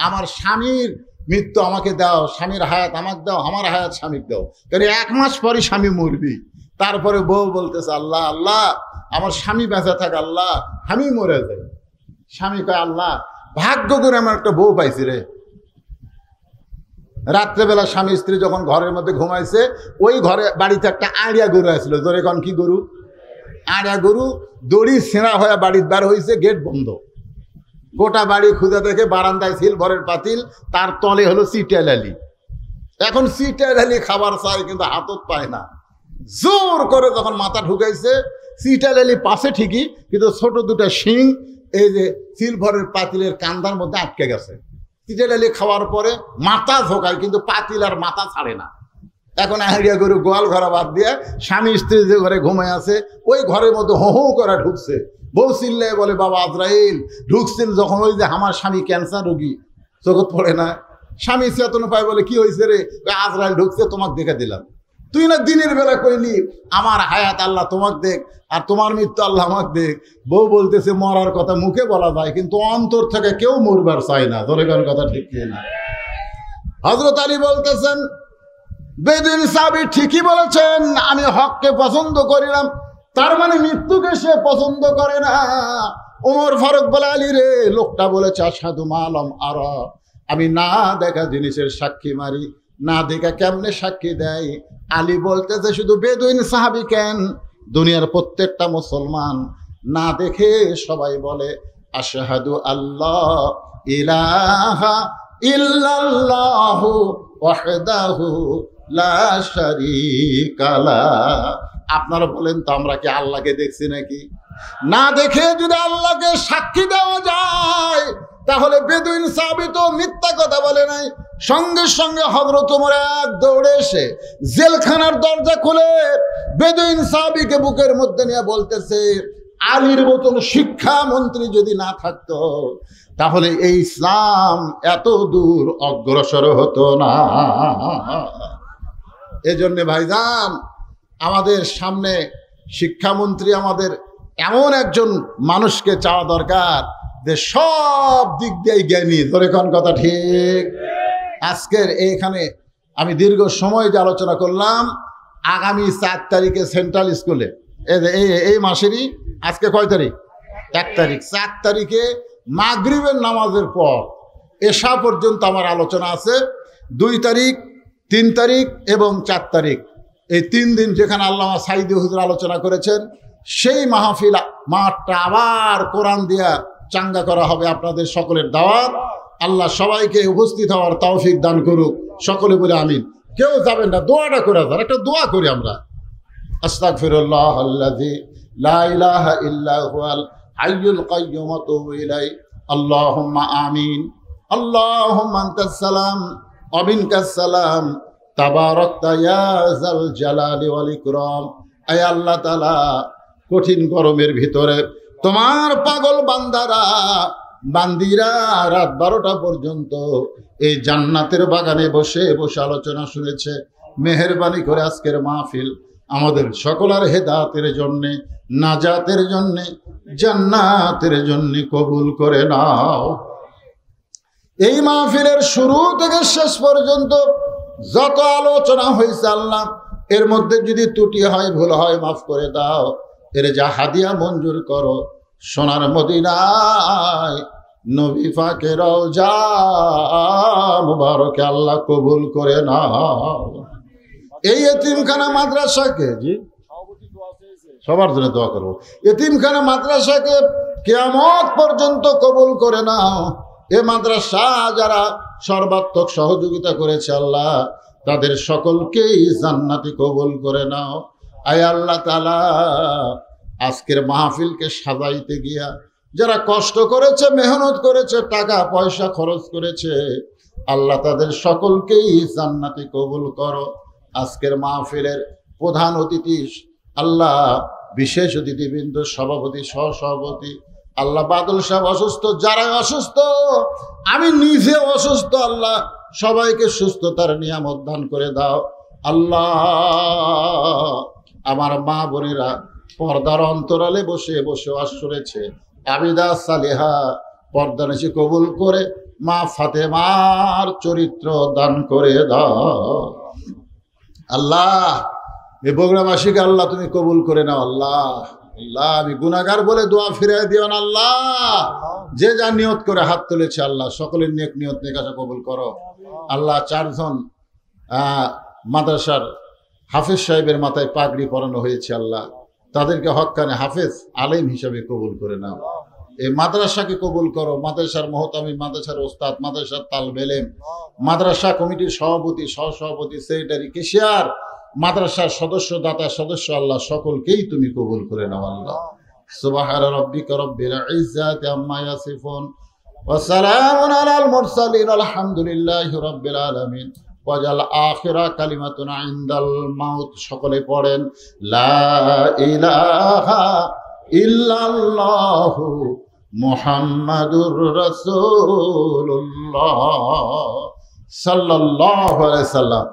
আমার স্বামীর মৃত্যু আমাকে দাও, স্বামীর হায়াত আমাকে দাও, আমার হায়াত স্বামীকে দাও। কারণ 1 মাস পরে স্বামী মরবি। তারপরে বউ বলতেছে, আল্লাহ আল্লাহ আমার স্বামী বেঁচে থাক, আল্লাহ আমি মরে যাই। স্বামী কয়, আল্লাহ ভাগ্য করে আমার একটা বউ পাইছি রে। রাত্রেবেলা স্বামী স্ত্রী যখন ঘরের মধ্যে ঘুমাইছে, ওই ঘরে বাড়িতে একটা আড়িয়া গরু আসলো। ধরে কন কি গরু? আড়িয়া গরু। দড়ি ছেঁড়া হয়ে বাড়ির বার হয়েছে, গেট বন্ধ। গোটা বাড়ি খুঁজে দেখে বারান্দায় সিলভারের পাতিল, তার তলে হলো চিটা লালি। এখন চিটা লালি খাবার চাই, কিন্তু হাতত পায় না। জোর করে যখন মাথা ঢুকাইছে, চিটা লালি পাশে ঠিকই, কিন্তু ছোট 2টা শিং এই যে সিলভারের পাতিলের কান্দার মধ্যে আটকে গেছে। চিটা লালি খাওয়ার পরে মাথা ঝোকায়, কিন্তু পাতিল আর মাথা ছাড়ে না। এখন আহরিয়া গরু গোয়াল ঘরা বাদ দিয়ে স্বামী স্ত্রী যে ঘরে ঘুমায় আছে, ওই ঘরের মধ্যে হো হো করে ঢুকছে। বউ চিল্লায় বলে, বাবা আজরাইল ঢুকছেন যখন, ওই যে আমার স্বামী ক্যান্সার রোগী, জগৎ পড়ে না? স্বামী চেতন পায় বলে কি হয়েছে রে, আজরাইল ঢুকছে তোমাকে দেখে দিলাম। তুই না দিনের বেলা কইলি আমার হায়াত আল্লাহ তোমাকে দেখ আর তোমার মৃত্যু আল্লাহ আমাকে দেখ। বউ বলতেছে মরার কথা মুখে বলা যায়, কিন্তু অন্তর থেকে কেউ মরবার চায় না। ধরে কোন কথা ঠিক না? হযরত আলী বলতেছেন বেদুইন সাহাবী ঠিকই বলেছেন, আমি হককে পছন্দ করিলাম, তার মানে মৃত্যুকে সে পছন্দ করে না। ওমর ফারুক বলে আলী রে, লোকটা বলেছে আশহাদু মা লাম আরা, আমি না দেখা জিনিসের সাক্ষী মারি। না দেখা কেমনে সাক্ষী দেয়? আলী বলতেছে শুধু বেদুইন সাহাবী কেন, দুনিয়ার প্রত্যেকটা মুসলমান না দেখে সবাই বলে আশহাদু আল্লাহ ইলাহা ইল্লাল্লাহু ওয়াহদাহু লা শারীকা লাহ। আপনারা বলেন তো আমরা কি আল্লাহকে দেখছি নাকি? না দেখে যদি আল্লাহকে সাক্ষী দেওয়া যায় তাহলে বেদুইন সাহাবী তো মিথ্যা কথা বলে নাই। সঙ্গে সঙ্গে হযরত ওমর এক দৌড়ে এসে জেলখানার দরজা খুলে বেদুইন সাহাবীকে বুকের মধ্যে নিয়ে বলতেছে আলীর মতন শিক্ষা মন্ত্রী যদি না থাকতো তাহলে এই ইসলাম এত দূর অগ্রসর হতো না। এজন্য ভাইজান আমাদের সামনে শিক্ষামন্ত্রী, আমাদের এমন একজন মানুষকে চাওয়া দরকার যে সব দিক দিয়ে জ্ঞানী। ধরে কোন কথা ঠিক? আজকের এইখানে আমি দীর্ঘ সময় যে আলোচনা করলাম, আগামী 4 তারিখে সেন্ট্রাল স্কুলে এই মাসেরই আজকে কয় তারিখ? 1 তারিখ। 4 তারিখে মাগরিবের নামাজের পর এশা পর্যন্ত আমার আলোচনা আছে। 2 তারিখ, 3 তারিখ এবং 4 তারিখ, এই 3 দিন যেখানে আল্লামা সাঈদী হুজুর আলোচনা করেছেন, সেই মাহফিল মাঠটা আবার কোরআন দিয়া চাঙ্গা করা হবে। আপনাদের সকলের দাওয়াত। আল্লাহ সবাইকে উপস্থিত হওয়ার তৌফিক দান করুক। সকলে বলে আমিন। কেউ যাবেন না, দোয়াটা করে যান। একটা দোয়া করি আমরা, আস্তাগফিরুল্লাহ আল্লাযী লা ইলাহা ইল্লা হুয়াল হাইয়ুল কাইয়্যুম ওয়া আতুবু ইলাইহি। আল্লাহুম্মা আমিন। আল্লাহুম্মা আনতাস সালাম ওয়া মিনকাস সালাম তাবারাকতা ইয়া যাল জালালি ওয়াল ইকরাম। আয় আল্লাহ তাআলা, কঠিন গরমের ভিতরে তোমার পাগল বান্দারা বান্দিরা রাত 12টা পর্যন্ত এই জান্নাতের বাগানে বসে বসে আলোচনা শুনেছে। মেহেরবানি করে আজকের মাহফিল আমাদের সকলের হেদায়েতের জন্য, নাজাতের জন্য, জান্নাতের জন্য কবুল করে নাও। এই মাহফিলের শুরু থেকে শেষ পর্যন্ত যত আলোচনা হয়েছে আল্লাহ, এর মধ্যে যদি ত্রুটি হয়, ভুল হয়, মাফ করে দাও। এর যা হাদিয়া মঞ্জুর করো সোনার মদিনায় নবী পাকের রওজা মুবারকে আল্লাহ কবুল করে নাও। এই এতিমখানা মাদ্রাসাকে, জি সবার জন্য দোয়া করবো, এতিমখানা মাদ্রাসাকে কিয়ামত পর্যন্ত কবুল করে নাও। এ মাদ্রাসা যারা সর্বাত্মক সহযোগিতা করেছে আল্লাহ, তাদের সকলকেই জান্নাতি কবুল করে নাও। আয় আল্লাহ তাআলা, আজকের মাহফিলকে সাজাইতে গিয়া যারা কষ্ট করেছে, মেহনত করেছে, টাকা পয়সা খরচ করেছে, আল্লাহ তাদের সকলকেই জান্নাতি কবুল করো। আজকের মাহফিলের প্রধান অতিথি আল্লাহ, বিশেষ অতিথিবৃন্দ, সভাপতি, সহসভাপতি, আল্লাহ বাদল সাহেব অসুস্থ, যারা অসুস্থ, আমি নিজে অসুস্থ, আল্লাহ সবাইকে সুস্থতার নিয়ামত দান করে দাও। আল্লাহ আমার মা বোনেরা পর্দার অন্তরালে বসে বসে ওয়াজ শুনেছে, আবিদা সালেহা পর্দা নিশি কবুল করে মা ফাতেমার চরিত্র দান করে দাও। আল্লাহ এই বগুড়াবাসীকে আল্লাহ তুমি কবুল করে নাও। আল্লাহ আল্লাহ আমি গুনাহগার বলে দোয়া ফিরিয়ে দিও না। আল্লাহ যে যা নিয়ত করে হাত তুলেছে আল্লাহ সকলের নেক নিয়ত নেকাশা কবুল করো। আল্লাহ 4 জন মাদ্রাসার হাফেজ সাহেবের মাথায় পাগড়ি পরানো হয়েছে, আল্লাহ তাদেরকে হক্কানে হাফেজ আলেম হিসাবে কবুল করে নাও। এই মাদ্রাসাকে কবুল করো। মাদ্রাসার মহতামি, মাদ্রাসার ওস্তাদ, মাদ্রাসার তালবে ইলম, মাদ্রাসা কমিটির সভাপতি, সহসভাপতি, সেক্রেটারি, কেশিয়ার, মাদ্রাসার সদস্য, দাতা সদস্য, আল্লাহ সকলকেই তুমি কবুল করে নাও। আল্লাহ সুবহান রাব্বিকা রাব্বিল ইজ্জাতি আম্মা ইয়াসিফুন ওয়া সালামুন আলাল মুরসালিন আলহামদুলিল্লাহি রাব্বিল আলামিন। ওয়াজাল আখিরা কালিমাতুনা ইনদাল মাউত। সকলে পড়েন লা ইলাহা ইল্লাল্লাহু মুহাম্মাদুর রাসূলুল্লাহ সাল্লাল্লাহু আলাইহি সাল্লাম।